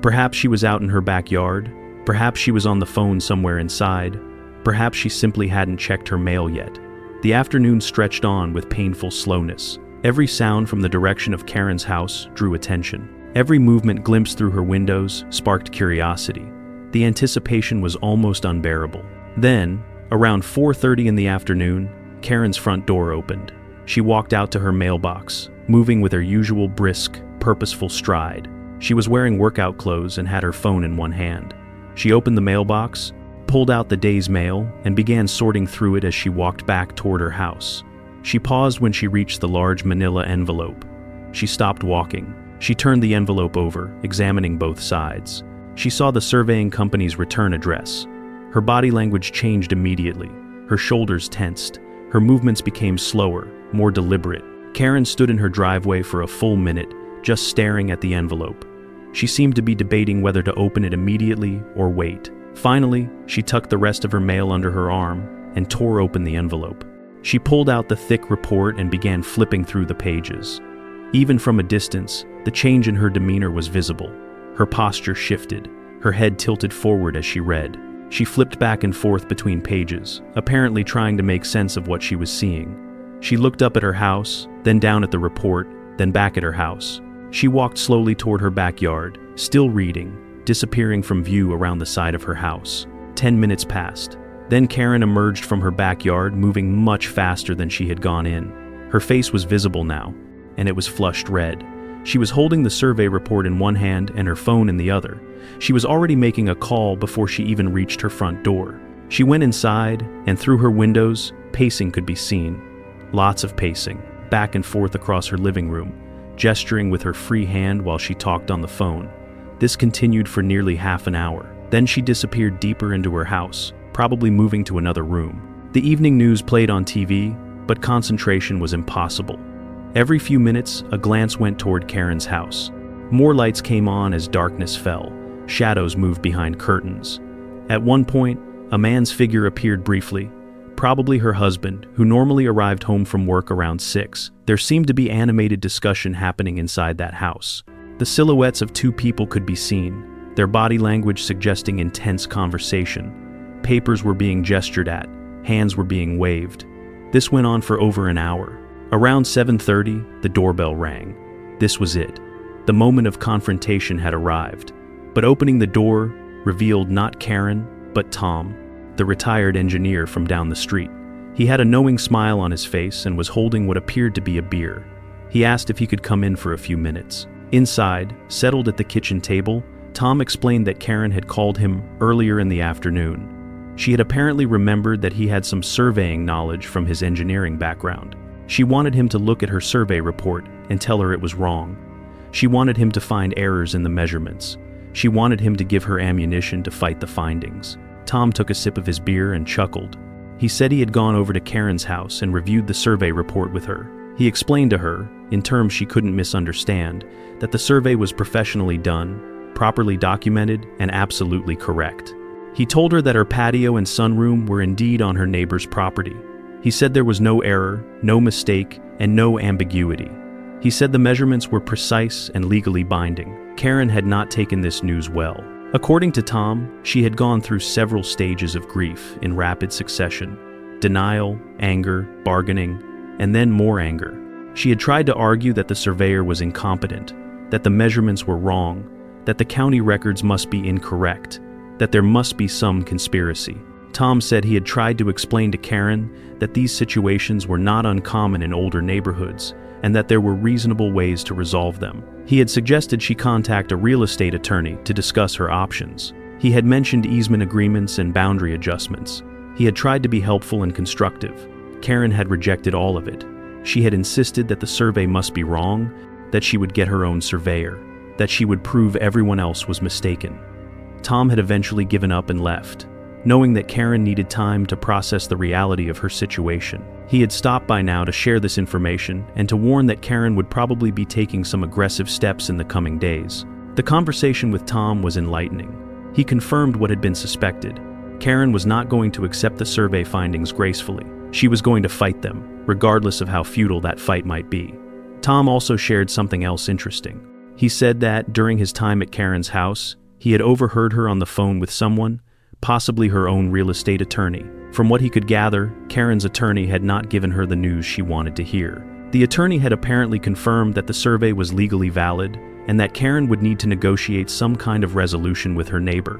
Perhaps she was out in her backyard. Perhaps she was on the phone somewhere inside. Perhaps she simply hadn't checked her mail yet. The afternoon stretched on with painful slowness. Every sound from the direction of Karen's house drew attention. Every movement glimpsed through her windows sparked curiosity. The anticipation was almost unbearable. Then, around 4:30 in the afternoon, Karen's front door opened. She walked out to her mailbox, moving with her usual brisk, purposeful stride. She was wearing workout clothes and had her phone in one hand. She opened the mailbox, pulled out the day's mail, and began sorting through it as she walked back toward her house. She paused when she reached the large manila envelope. She stopped walking. She turned the envelope over, examining both sides. She saw the surveying company's return address. Her body language changed immediately. Her shoulders tensed. Her movements became slower, more deliberate. Karen stood in her driveway for a full minute, just staring at the envelope. She seemed to be debating whether to open it immediately or wait. Finally, she tucked the rest of her mail under her arm and tore open the envelope. She pulled out the thick report and began flipping through the pages. Even from a distance, the change in her demeanor was visible. Her posture shifted, her head tilted forward as she read. She flipped back and forth between pages, apparently trying to make sense of what she was seeing. She looked up at her house, then down at the report, then back at her house. She walked slowly toward her backyard, still reading, disappearing from view around the side of her house. 10 minutes passed. Then Karen emerged from her backyard, moving much faster than she had gone in. Her face was visible now, and it was flushed red. She was holding the survey report in one hand and her phone in the other. She was already making a call before she even reached her front door. She went inside, and through her windows, pacing could be seen. Lots of pacing, back and forth across her living room, gesturing with her free hand while she talked on the phone. This continued for nearly half an hour. Then she disappeared deeper into her house, probably moving to another room. The evening news played on TV, but concentration was impossible. Every few minutes, a glance went toward Karen's house. More lights came on as darkness fell. Shadows moved behind curtains. At one point, a man's figure appeared briefly, probably her husband, who normally arrived home from work around 6. There seemed to be animated discussion happening inside that house. The silhouettes of two people could be seen, their body language suggesting intense conversation. Papers were being gestured at, hands were being waved. This went on for over an hour. Around 7:30, the doorbell rang. This was it. The moment of confrontation had arrived. But opening the door revealed not Karen, but Tom, the retired engineer from down the street. He had a knowing smile on his face and was holding what appeared to be a beer. He asked if he could come in for a few minutes. Inside, settled at the kitchen table, Tom explained that Karen had called him earlier in the afternoon. She had apparently remembered that he had some surveying knowledge from his engineering background. She wanted him to look at her survey report and tell her it was wrong. She wanted him to find errors in the measurements. She wanted him to give her ammunition to fight the findings. Tom took a sip of his beer and chuckled. He said he had gone over to Karen's house and reviewed the survey report with her. He explained to her, in terms she couldn't misunderstand, that the survey was professionally done, properly documented, and absolutely correct. He told her that her patio and sunroom were indeed on her neighbor's property. He said there was no error, no mistake, and no ambiguity. He said the measurements were precise and legally binding. Karen had not taken this news well. According to Tom, she had gone through several stages of grief in rapid succession: denial, anger, bargaining, and then more anger. She had tried to argue that the surveyor was incompetent, that the measurements were wrong, that the county records must be incorrect, that there must be some conspiracy. Tom said he had tried to explain to Karen that these situations were not uncommon in older neighborhoods and that there were reasonable ways to resolve them. He had suggested she contact a real estate attorney to discuss her options. He had mentioned easement agreements and boundary adjustments. He had tried to be helpful and constructive. Karen had rejected all of it. She had insisted that the survey must be wrong, that she would get her own surveyor, that she would prove everyone else was mistaken. Tom had eventually given up and left, knowing that Karen needed time to process the reality of her situation. He had stopped by now to share this information and to warn that Karen would probably be taking some aggressive steps in the coming days. The conversation with Tom was enlightening. He confirmed what had been suspected. Karen was not going to accept the survey findings gracefully. She was going to fight them, regardless of how futile that fight might be. Tom also shared something else interesting. He said that, during his time at Karen's house, he had overheard her on the phone with someone, possibly her own real estate attorney. From what he could gather, Karen's attorney had not given her the news she wanted to hear. The attorney had apparently confirmed that the survey was legally valid and that Karen would need to negotiate some kind of resolution with her neighbor.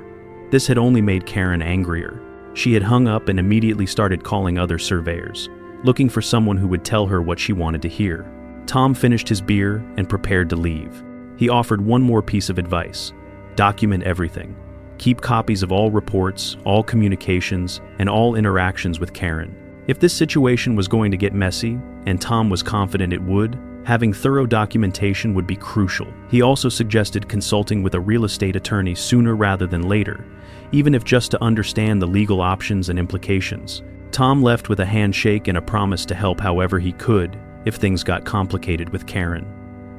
This had only made Karen angrier. She had hung up and immediately started calling other surveyors, looking for someone who would tell her what she wanted to hear. Tom finished his beer and prepared to leave. He offered one more piece of advice: document everything. Keep copies of all reports, all communications, and all interactions with Karen. If this situation was going to get messy, and Tom was confident it would, having thorough documentation would be crucial. He also suggested consulting with a real estate attorney sooner rather than later, even if just to understand the legal options and implications. Tom left with a handshake and a promise to help however he could if things got complicated with Karen.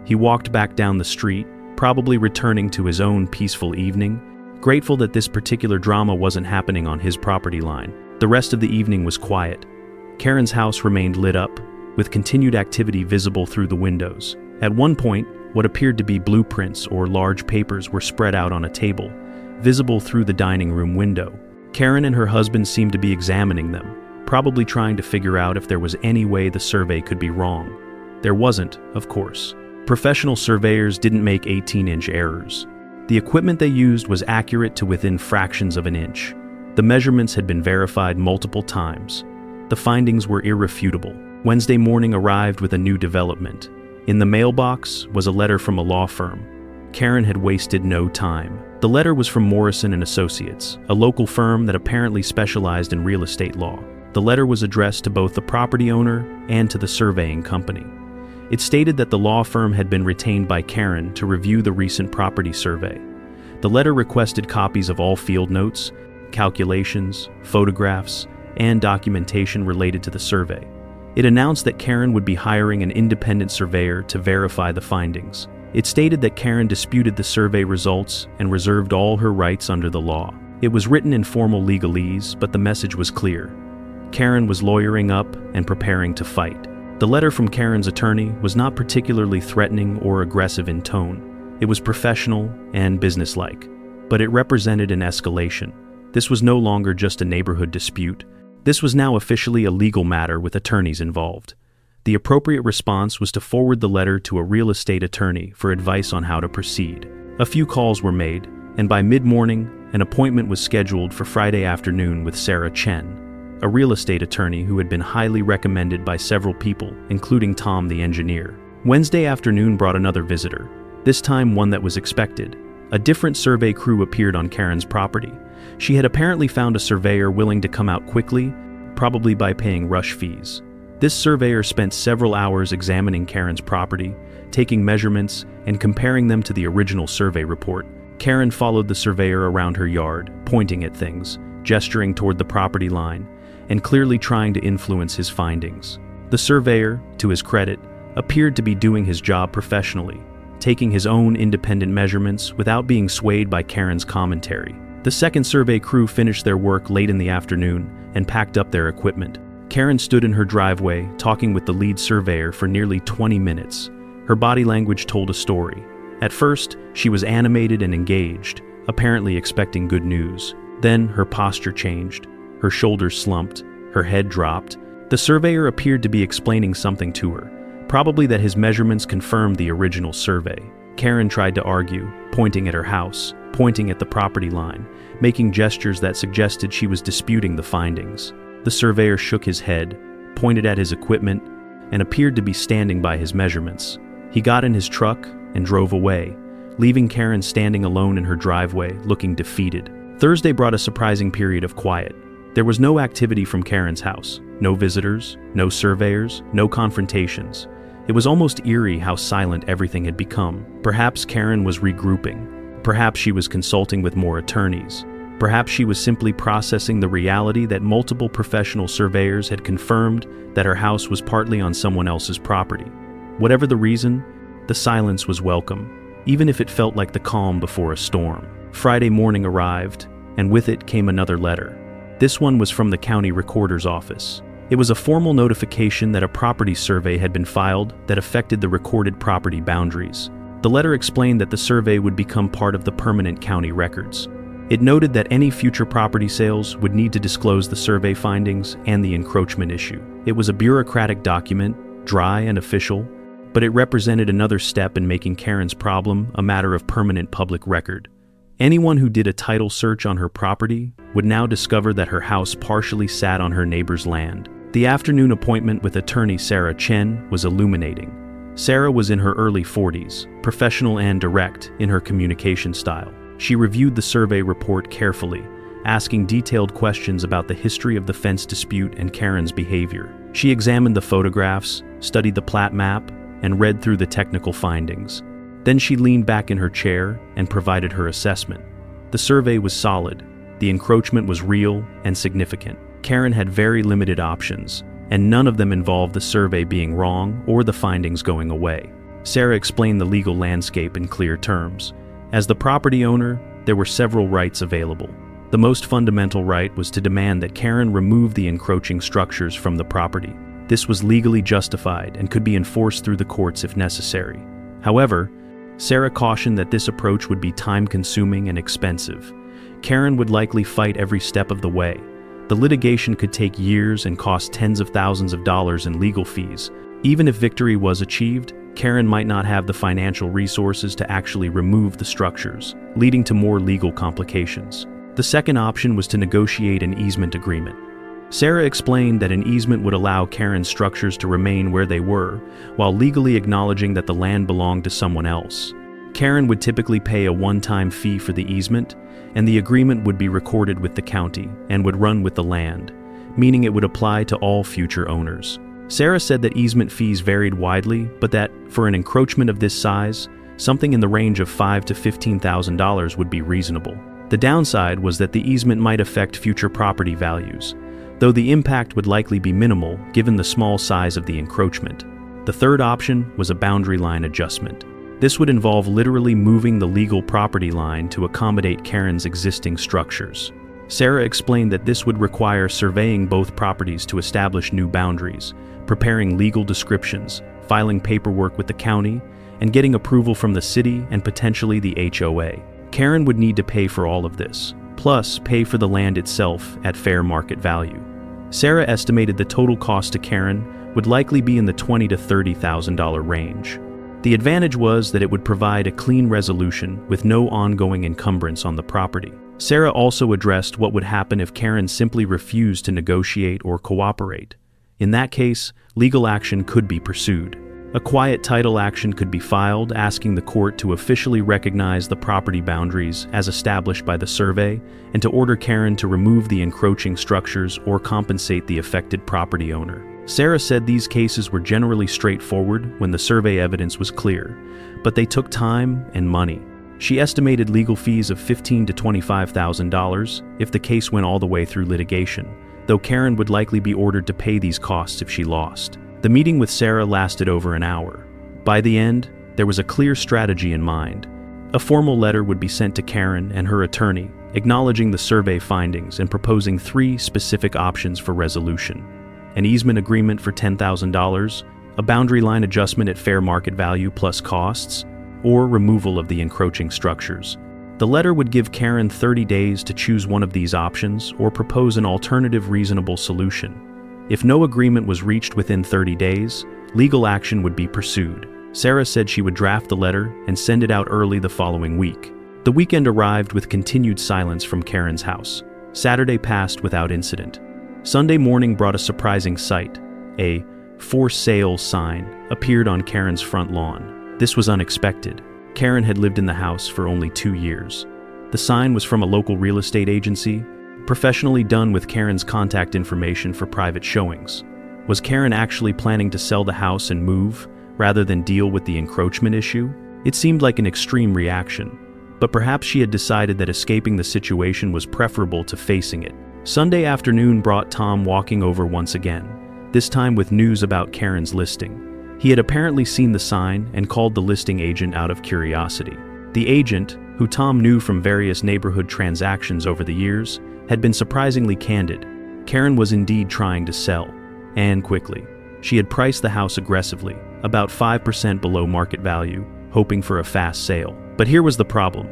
He walked back down the street, probably returning to his own peaceful evening, grateful that this particular drama wasn't happening on his property line. The rest of the evening was quiet. Karen's house remained lit up, with continued activity visible through the windows. At one point, what appeared to be blueprints or large papers were spread out on a table, visible through the dining room window. Karen and her husband seemed to be examining them, probably trying to figure out if there was any way the survey could be wrong. There wasn't, of course. Professional surveyors didn't make 18-inch errors. The equipment they used was accurate to within fractions of an inch. The measurements had been verified multiple times. The findings were irrefutable. Wednesday morning arrived with a new development. In the mailbox was a letter from a law firm. Karen had wasted no time. The letter was from Morrison & Associates, a local firm that apparently specialized in real estate law. The letter was addressed to both the property owner and to the surveying company. It stated that the law firm had been retained by Karen to review the recent property survey. The letter requested copies of all field notes, calculations, photographs, and documentation related to the survey. It announced that Karen would be hiring an independent surveyor to verify the findings. It stated that Karen disputed the survey results and reserved all her rights under the law. It was written in formal legalese, but the message was clear. Karen was lawyering up and preparing to fight. The letter from Karen's attorney was not particularly threatening or aggressive in tone. It was professional and businesslike, but it represented an escalation. This was no longer just a neighborhood dispute. This was now officially a legal matter with attorneys involved. The appropriate response was to forward the letter to a real estate attorney for advice on how to proceed. A few calls were made, and by mid-morning, an appointment was scheduled for Friday afternoon with Sarah Chen, a real estate attorney who had been highly recommended by several people, including Tom the engineer. Wednesday afternoon brought another visitor, this time one that was expected. A different survey crew appeared on Karen's property. She had apparently found a surveyor willing to come out quickly, probably by paying rush fees. This surveyor spent several hours examining Karen's property, taking measurements, and comparing them to the original survey report. Karen followed the surveyor around her yard, pointing at things, gesturing toward the property line, and clearly trying to influence his findings. The surveyor, to his credit, appeared to be doing his job professionally, taking his own independent measurements without being swayed by Karen's commentary. The second survey crew finished their work late in the afternoon and packed up their equipment. Karen stood in her driveway talking with the lead surveyor for nearly 20 minutes. Her body language told a story. At first, she was animated and engaged, apparently expecting good news. Then her posture changed. Her shoulders slumped. Her head dropped. The surveyor appeared to be explaining something to her, probably that his measurements confirmed the original survey. Karen tried to argue, pointing at her house, pointing at the property line, making gestures that suggested she was disputing the findings. The surveyor shook his head, pointed at his equipment, and appeared to be standing by his measurements. He got in his truck and drove away, leaving Karen standing alone in her driveway, looking defeated. Thursday brought a surprising period of quiet. There was no activity from Karen's house, no visitors, no surveyors, no confrontations. It was almost eerie how silent everything had become. Perhaps Karen was regrouping. Perhaps she was consulting with more attorneys. Perhaps she was simply processing the reality that multiple professional surveyors had confirmed that her house was partly on someone else's property. Whatever the reason, the silence was welcome, even if it felt like the calm before a storm. Friday morning arrived, and with it came another letter. This one was from the county recorder's office. It was a formal notification that a property survey had been filed that affected the recorded property boundaries. The letter explained that the survey would become part of the permanent county records. It noted that any future property sales would need to disclose the survey findings and the encroachment issue. It was a bureaucratic document, dry and official, but it represented another step in making Karen's problem a matter of permanent public record. Anyone who did a title search on her property would now discover that her house partially sat on her neighbor's land. The afternoon appointment with attorney Sarah Chen was illuminating. Sarah was in her early 40s, professional and direct in her communication style. She reviewed the survey report carefully, asking detailed questions about the history of the fence dispute and Karen's behavior. She examined the photographs, studied the plat map, and read through the technical findings. Then she leaned back in her chair and provided her assessment. The survey was solid. The encroachment was real and significant. Karen had very limited options, and none of them involved the survey being wrong or the findings going away. Sarah explained the legal landscape in clear terms. As the property owner, there were several rights available. The most fundamental right was to demand that Karen remove the encroaching structures from the property. This was legally justified and could be enforced through the courts if necessary. However, Sarah cautioned that this approach would be time-consuming and expensive. Karen would likely fight every step of the way. The litigation could take years and cost tens of thousands of dollars in legal fees. Even if victory was achieved, Karen might not have the financial resources to actually remove the structures, leading to more legal complications. The second option was to negotiate an easement agreement. Sarah explained that an easement would allow Karen's structures to remain where they were, while legally acknowledging that the land belonged to someone else. Karen would typically pay a one-time fee for the easement, and the agreement would be recorded with the county and would run with the land, meaning it would apply to all future owners. Sarah said that easement fees varied widely, but that, for an encroachment of this size, something in the range of $5,000 to $15,000 would be reasonable. The downside was that the easement might affect future property values, though the impact would likely be minimal given the small size of the encroachment. The third option was a boundary line adjustment. This would involve literally moving the legal property line to accommodate Karen's existing structures. Sarah explained that this would require surveying both properties to establish new boundaries, preparing legal descriptions, filing paperwork with the county, and getting approval from the city and potentially the HOA. Karen would need to pay for all of this, plus pay for the land itself at fair market value. Sarah estimated the total cost to Karen would likely be in the $20,000 to $30,000 range. The advantage was that it would provide a clean resolution with no ongoing encumbrance on the property. Sarah also addressed what would happen if Karen simply refused to negotiate or cooperate. In that case, legal action could be pursued. A quiet title action could be filed asking the court to officially recognize the property boundaries as established by the survey and to order Karen to remove the encroaching structures or compensate the affected property owner. Sarah said these cases were generally straightforward when the survey evidence was clear, but they took time and money. She estimated legal fees of $15,000 to $25,000 if the case went all the way through litigation, though Karen would likely be ordered to pay these costs if she lost. The meeting with Sarah lasted over an hour. By the end, there was a clear strategy in mind. A formal letter would be sent to Karen and her attorney, acknowledging the survey findings and proposing 3 specific options for resolution: an easement agreement for $10,000, a boundary line adjustment at fair market value plus costs, or removal of the encroaching structures. The letter would give Karen 30 days to choose one of these options or propose an alternative reasonable solution. If no agreement was reached within 30 days, legal action would be pursued. Sarah said she would draft the letter and send it out early the following week. The weekend arrived with continued silence from Karen's house. Saturday passed without incident. Sunday morning brought a surprising sight. A "for sale" sign appeared on Karen's front lawn. This was unexpected. Karen had lived in the house for only 2 years. The sign was from a local real estate agency, professionally done with Karen's contact information for private showings. Was Karen actually planning to sell the house and move, rather than deal with the encroachment issue? It seemed like an extreme reaction, but perhaps she had decided that escaping the situation was preferable to facing it. Sunday afternoon brought Tom walking over once again, this time with news about Karen's listing. He had apparently seen the sign and called the listing agent out of curiosity. The agent, who Tom knew from various neighborhood transactions over the years, had been surprisingly candid. Karen was indeed trying to sell, and quickly. She had priced the house aggressively, about 5% below market value, hoping for a fast sale. But here was the problem.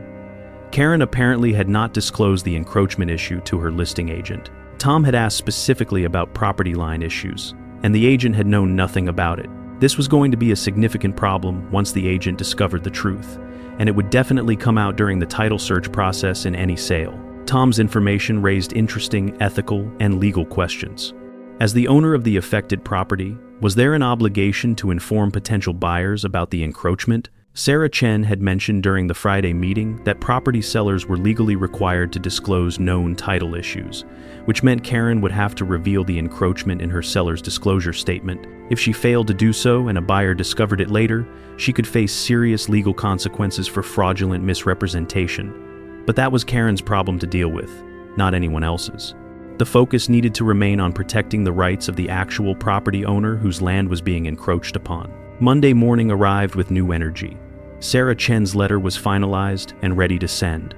Karen apparently had not disclosed the encroachment issue to her listing agent. Tom had asked specifically about property line issues, and the agent had known nothing about it. This was going to be a significant problem once the agent discovered the truth, and it would definitely come out during the title search process in any sale. Tom's information raised interesting ethical and legal questions. As the owner of the affected property, was there an obligation to inform potential buyers about the encroachment, Sarah Chen had mentioned during the Friday meeting that property sellers were legally required to disclose known title issues, which meant Karen would have to reveal the encroachment in her seller's disclosure statement. If she failed to do so and a buyer discovered it later, she could face serious legal consequences for fraudulent misrepresentation. But that was Karen's problem to deal with, not anyone else's. The focus needed to remain on protecting the rights of the actual property owner whose land was being encroached upon. Monday morning arrived with new energy. Sarah Chen's letter was finalized and ready to send.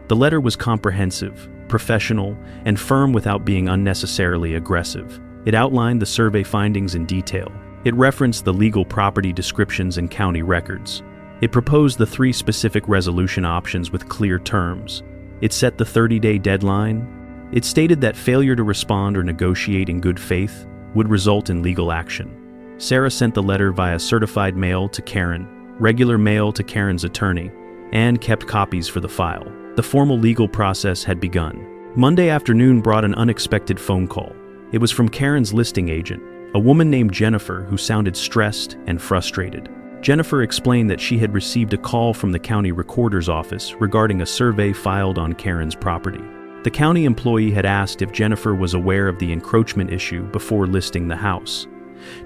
The letter was comprehensive, professional, and firm without being unnecessarily aggressive. It outlined the survey findings in detail. It referenced the legal property descriptions and county records. It proposed the 3 specific resolution options with clear terms. It set the 30-day deadline. It stated that failure to respond or negotiate in good faith would result in legal action. Sarah sent the letter via certified mail to Karen, regular mail to Karen's attorney, and kept copies for the file. The formal legal process had begun. Monday afternoon brought an unexpected phone call. It was from Karen's listing agent, a woman named Jennifer who sounded stressed and frustrated. Jennifer explained that she had received a call from the county recorder's office regarding a survey filed on Karen's property. The county employee had asked if Jennifer was aware of the encroachment issue before listing the house.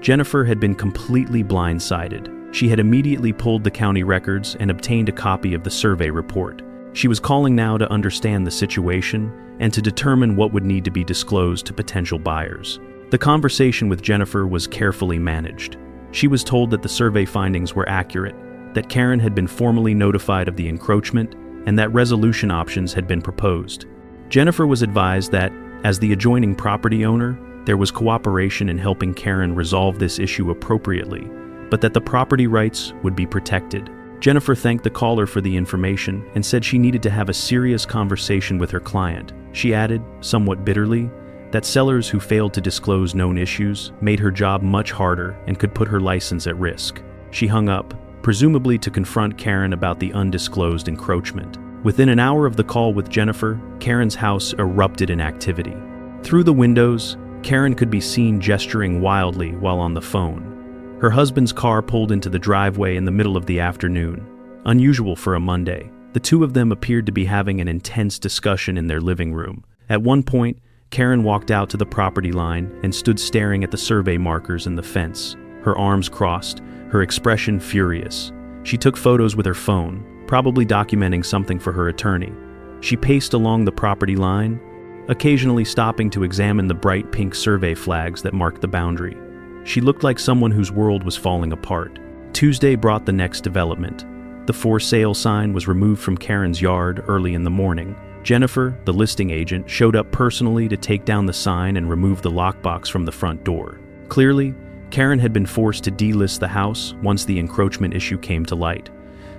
Jennifer had been completely blindsided. She had immediately pulled the county records and obtained a copy of the survey report. She was calling now to understand the situation and to determine what would need to be disclosed to potential buyers. The conversation with Jennifer was carefully managed. She was told that the survey findings were accurate, that Karen had been formally notified of the encroachment, and that resolution options had been proposed. Jennifer was advised that, as the adjoining property owner, there was cooperation in helping Karen resolve this issue appropriately, but that the property rights would be protected. Jennifer thanked the caller for the information and said she needed to have a serious conversation with her client. She added, somewhat bitterly, that sellers who failed to disclose known issues made her job much harder and could put her license at risk. She hung up, presumably to confront Karen about the undisclosed encroachment. Within an hour of the call with Jennifer, Karen's house erupted in activity. Through the windows, Karen could be seen gesturing wildly while on the phone. Her husband's car pulled into the driveway in the middle of the afternoon. Unusual for a Monday, the two of them appeared to be having an intense discussion in their living room. At one point, Karen walked out to the property line and stood staring at the survey markers in the fence, her arms crossed, her expression furious. She took photos with her phone, probably documenting something for her attorney. She paced along the property line, occasionally stopping to examine the bright pink survey flags that marked the boundary. She looked like someone whose world was falling apart. Tuesday brought the next development. The for sale sign was removed from Karen's yard early in the morning. Jennifer, the listing agent, showed up personally to take down the sign and remove the lockbox from the front door. Clearly, Karen had been forced to delist the house once the encroachment issue came to light.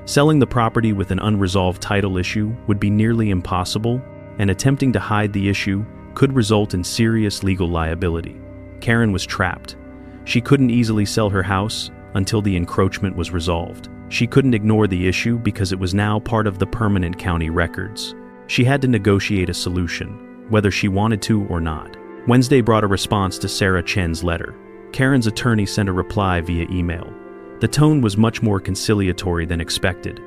Selling the property with an unresolved title issue would be nearly impossible, and attempting to hide the issue could result in serious legal liability. Karen was trapped. She couldn't easily sell her house until the encroachment was resolved. She couldn't ignore the issue because it was now part of the permanent county records. She had to negotiate a solution, whether she wanted to or not. Wednesday brought a response to Sarah Chen's letter. Karen's attorney sent a reply via email. The tone was much more conciliatory than expected.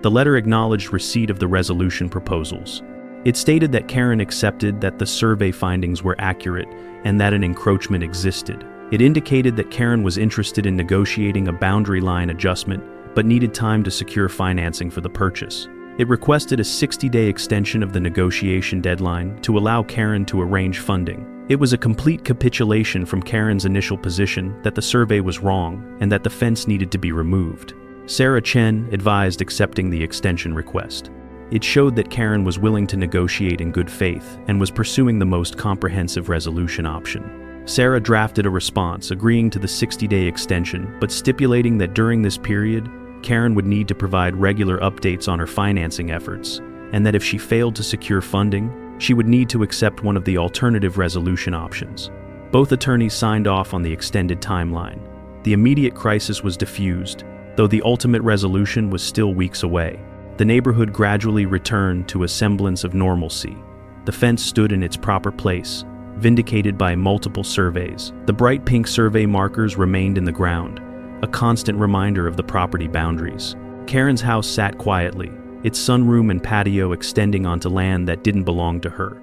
The letter acknowledged receipt of the resolution proposals. It stated that Karen accepted that the survey findings were accurate and that an encroachment existed. It indicated that Karen was interested in negotiating a boundary line adjustment but needed time to secure financing for the purchase. It requested a 60-day extension of the negotiation deadline to allow Karen to arrange funding. It was a complete capitulation from Karen's initial position that the survey was wrong and that the fence needed to be removed. Sarah Chen advised accepting the extension request. It showed that Karen was willing to negotiate in good faith and was pursuing the most comprehensive resolution option. Sarah drafted a response agreeing to the 60-day extension, but stipulating that during this period, Karen would need to provide regular updates on her financing efforts, and that if she failed to secure funding, she would need to accept one of the alternative resolution options. Both attorneys signed off on the extended timeline. The immediate crisis was diffused, though the ultimate resolution was still weeks away. The neighborhood gradually returned to a semblance of normalcy. The fence stood in its proper place, vindicated by multiple surveys. The bright pink survey markers remained in the ground, a constant reminder of the property boundaries. Karen's house sat quietly, its sunroom and patio extending onto land that didn't belong to her.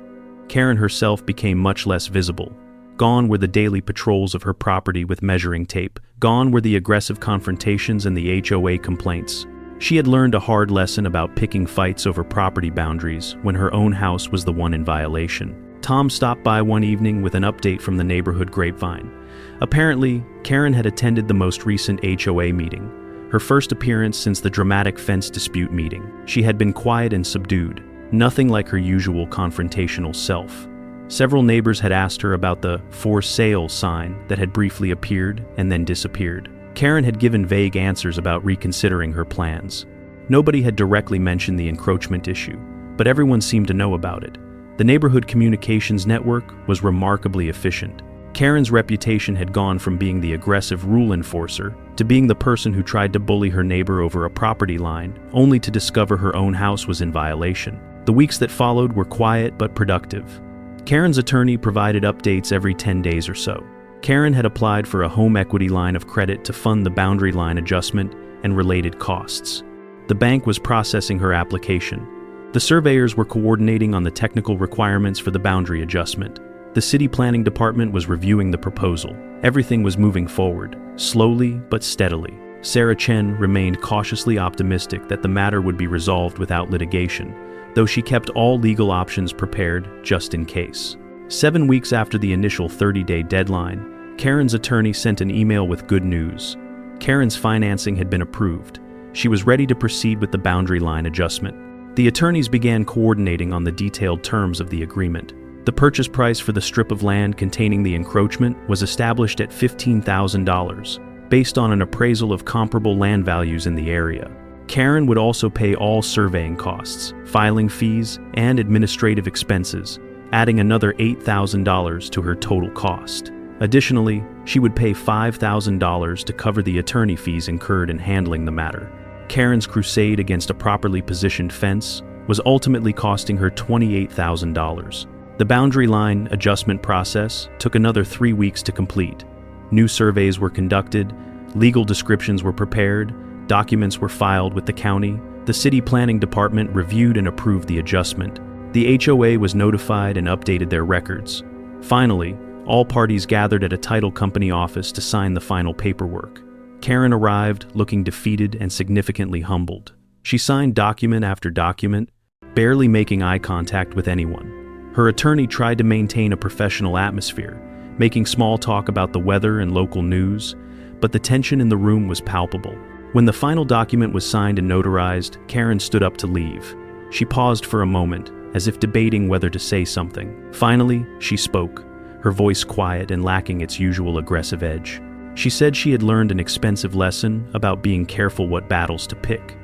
Karen herself became much less visible. Gone were the daily patrols of her property with measuring tape. Gone were the aggressive confrontations and the HOA complaints. She had learned a hard lesson about picking fights over property boundaries when her own house was the one in violation. Tom stopped by one evening with an update from the neighborhood grapevine. Apparently, Karen had attended the most recent HOA meeting, her first appearance since the dramatic fence dispute meeting. She had been quiet and subdued, nothing like her usual confrontational self. Several neighbors had asked her about the "for sale" sign that had briefly appeared and then disappeared. Karen had given vague answers about reconsidering her plans. Nobody had directly mentioned the encroachment issue, but everyone seemed to know about it. The neighborhood communications network was remarkably efficient. Karen's reputation had gone from being the aggressive rule enforcer to being the person who tried to bully her neighbor over a property line, only to discover her own house was in violation. The weeks that followed were quiet but productive. Karen's attorney provided updates every 10 days or so. Karen had applied for a home equity line of credit to fund the boundary line adjustment and related costs. The bank was processing her application. The surveyors were coordinating on the technical requirements for the boundary adjustment. The city planning department was reviewing the proposal. Everything was moving forward, slowly but steadily. Sarah Chen remained cautiously optimistic that the matter would be resolved without litigation, though she kept all legal options prepared just in case. 7 weeks after the initial 30-day deadline, Karen's attorney sent an email with good news. Karen's financing had been approved. She was ready to proceed with the boundary line adjustment. The attorneys began coordinating on the detailed terms of the agreement. The purchase price for the strip of land containing the encroachment was established at $15,000, based on an appraisal of comparable land values in the area. Karen would also pay all surveying costs, filing fees, and administrative expenses, adding another $8,000 to her total cost. Additionally, she would pay $5,000 to cover the attorney fees incurred in handling the matter. Karen's crusade against a properly positioned fence was ultimately costing her $28,000. The boundary line adjustment process took another 3 weeks to complete. New surveys were conducted, legal descriptions were prepared, documents were filed with the county. The city planning department reviewed and approved the adjustment. The HOA was notified and updated their records. Finally, all parties gathered at a title company office to sign the final paperwork. Karen arrived looking defeated and significantly humbled. She signed document after document, barely making eye contact with anyone. Her attorney tried to maintain a professional atmosphere, making small talk about the weather and local news, but the tension in the room was palpable. When the final document was signed and notarized, Karen stood up to leave. She paused for a moment, as if debating whether to say something. Finally, she spoke, her voice quiet and lacking its usual aggressive edge. She said she had learned an expensive lesson about being careful what battles to pick.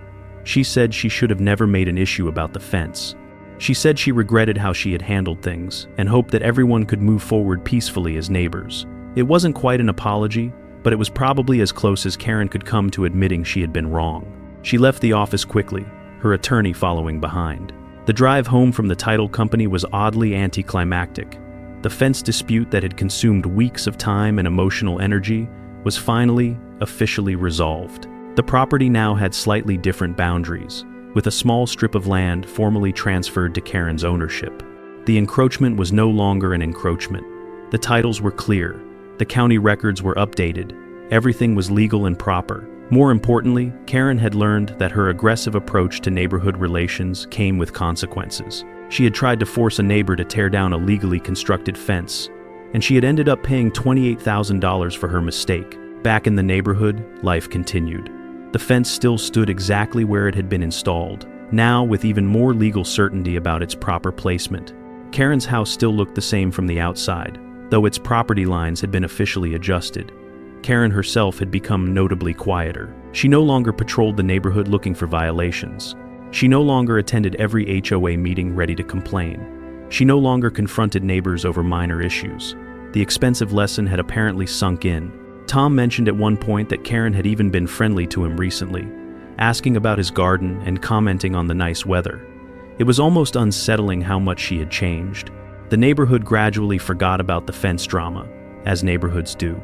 She said she should have never made an issue about the fence. She said she regretted how she had handled things and hoped that everyone could move forward peacefully as neighbors. It wasn't quite an apology, but it was probably as close as Karen could come to admitting she had been wrong. She left the office quickly, her attorney following behind. The drive home from the title company was oddly anticlimactic. The fence dispute that had consumed weeks of time and emotional energy was finally, officially resolved. The property now had slightly different boundaries, with a small strip of land formally transferred to Karen's ownership. The encroachment was no longer an encroachment. The titles were clear, the county records were updated, everything was legal and proper. More importantly, Karen had learned that her aggressive approach to neighborhood relations came with consequences. She had tried to force a neighbor to tear down a legally constructed fence, and she had ended up paying $28,000 for her mistake. Back in the neighborhood, life continued. The fence still stood exactly where it had been installed, now with even more legal certainty about its proper placement. Karen's house still looked the same from the outside, though its property lines had been officially adjusted. Karen herself had become notably quieter. She no longer patrolled the neighborhood looking for violations. She no longer attended every HOA meeting ready to complain. She no longer confronted neighbors over minor issues. The expensive lesson had apparently sunk in. Tom mentioned at one point that Karen had even been friendly to him recently, asking about his garden and commenting on the nice weather. It was almost unsettling how much she had changed. The neighborhood gradually forgot about the fence drama, as neighborhoods do.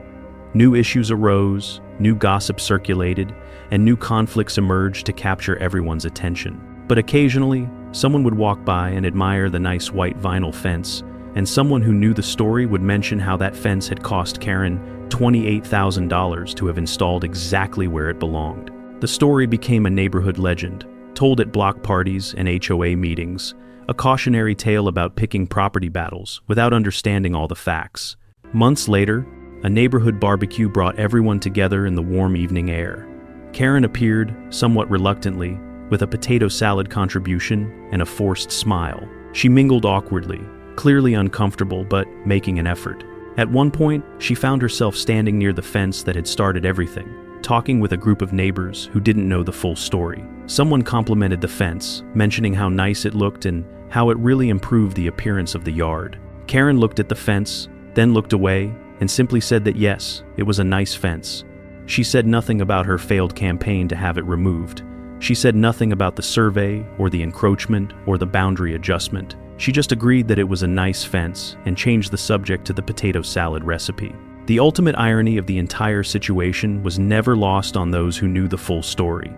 New issues arose, new gossip circulated, and new conflicts emerged to capture everyone's attention. But occasionally, someone would walk by and admire the nice white vinyl fence, and someone who knew the story would mention how that fence had cost Karen $28,000 to have installed exactly where it belonged. The story became a neighborhood legend, told at block parties and HOA meetings, a cautionary tale about picking property battles without understanding all the facts. Months later, a neighborhood barbecue brought everyone together in the warm evening air. Karen appeared, somewhat reluctantly, with a potato salad contribution and a forced smile. She mingled awkwardly, clearly uncomfortable but making an effort. At one point, she found herself standing near the fence that had started everything, talking with a group of neighbors who didn't know the full story. Someone complimented the fence, mentioning how nice it looked and how it really improved the appearance of the yard. Karen looked at the fence, then looked away, and simply said that yes, it was a nice fence. She said nothing about her failed campaign to have it removed. She said nothing about the survey or the encroachment or the boundary adjustment. She just agreed that it was a nice fence and changed the subject to the potato salad recipe. The ultimate irony of the entire situation was never lost on those who knew the full story.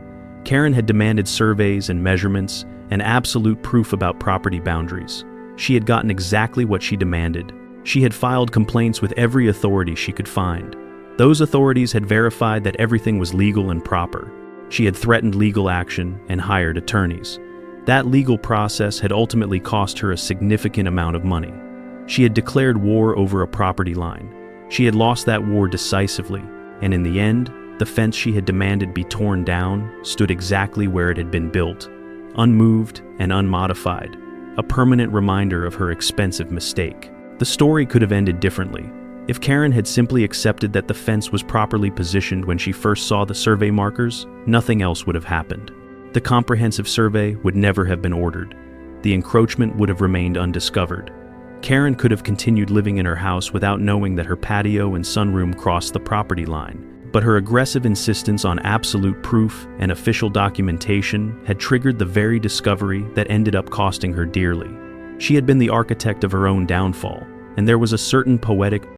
Karen had demanded surveys and measurements and absolute proof about property boundaries. She had gotten exactly what she demanded. She had filed complaints with every authority she could find. Those authorities had verified that everything was legal and proper. She had threatened legal action and hired attorneys. That legal process had ultimately cost her a significant amount of money. She had declared war over a property line. She had lost that war decisively, and in the end, the fence she had demanded be torn down stood exactly where it had been built, unmoved and unmodified, a permanent reminder of her expensive mistake. The story could have ended differently. If Karen had simply accepted that the fence was properly positioned when she first saw the survey markers, nothing else would have happened. The comprehensive survey would never have been ordered. The encroachment would have remained undiscovered. Karen could have continued living in her house without knowing that her patio and sunroom crossed the property line. But her aggressive insistence on absolute proof and official documentation had triggered the very discovery that ended up costing her dearly. She had been the architect of her own downfall, and there was a certain poetic